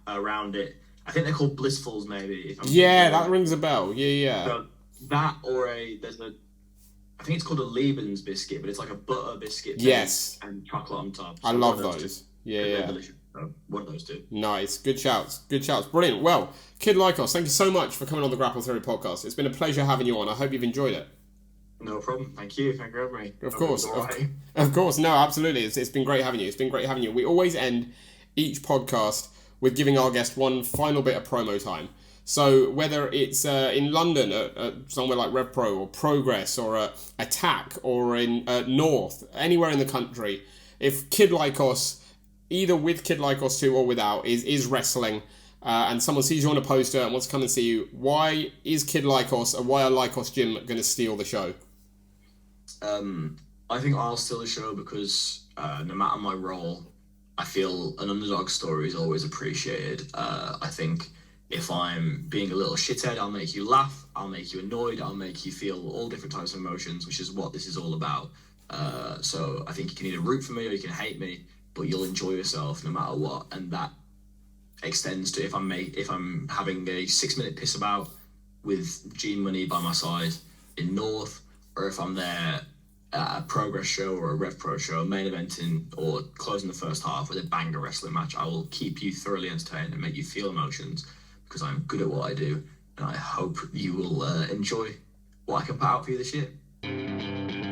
around it. I think they're called Blissfuls, maybe. That rings a bell. Yeah. So that or I think it's called a Lieben's biscuit, but it's like a butter biscuit. Yes. And chocolate on top. So I love those. Yeah. Delicious. So one of those two. Nice. Good shouts. Brilliant. Well, Kid Lykos, thank you so much for coming on the Grapple Theory podcast. It's been a pleasure having you on. I hope you've enjoyed it. No problem. Thank you for having me. Of course. No, absolutely. It's been great having you. We always end each podcast with giving our guest one final bit of promo time. So whether it's in London at somewhere like RevPro or Progress or Attack or in North, anywhere in the country, if Kid Lykos, either with Kid Lykos 2 or without, is wrestling, and someone sees you on a poster and wants to come and see you, why is Kid Lykos and why are Lykos Gym going to steal the show? I think I'll steal the show because no matter my role, I feel an underdog story is always appreciated. I think if I'm being a little shithead, I'll make you laugh, I'll make you annoyed, I'll make you feel all different types of emotions, which is what this is all about. So I think you can either root for me or you can hate me, but you'll enjoy yourself no matter what, and that extends to if I'm having a 6-minute piss about with Gene Money by my side in North, or if I'm there at a Progress show or a Rev Pro show, main eventing or closing the first half with a banger wrestling match. I will keep you thoroughly entertained and make you feel emotions because I'm good at what I do, and I hope you will enjoy what I can put out for you this year.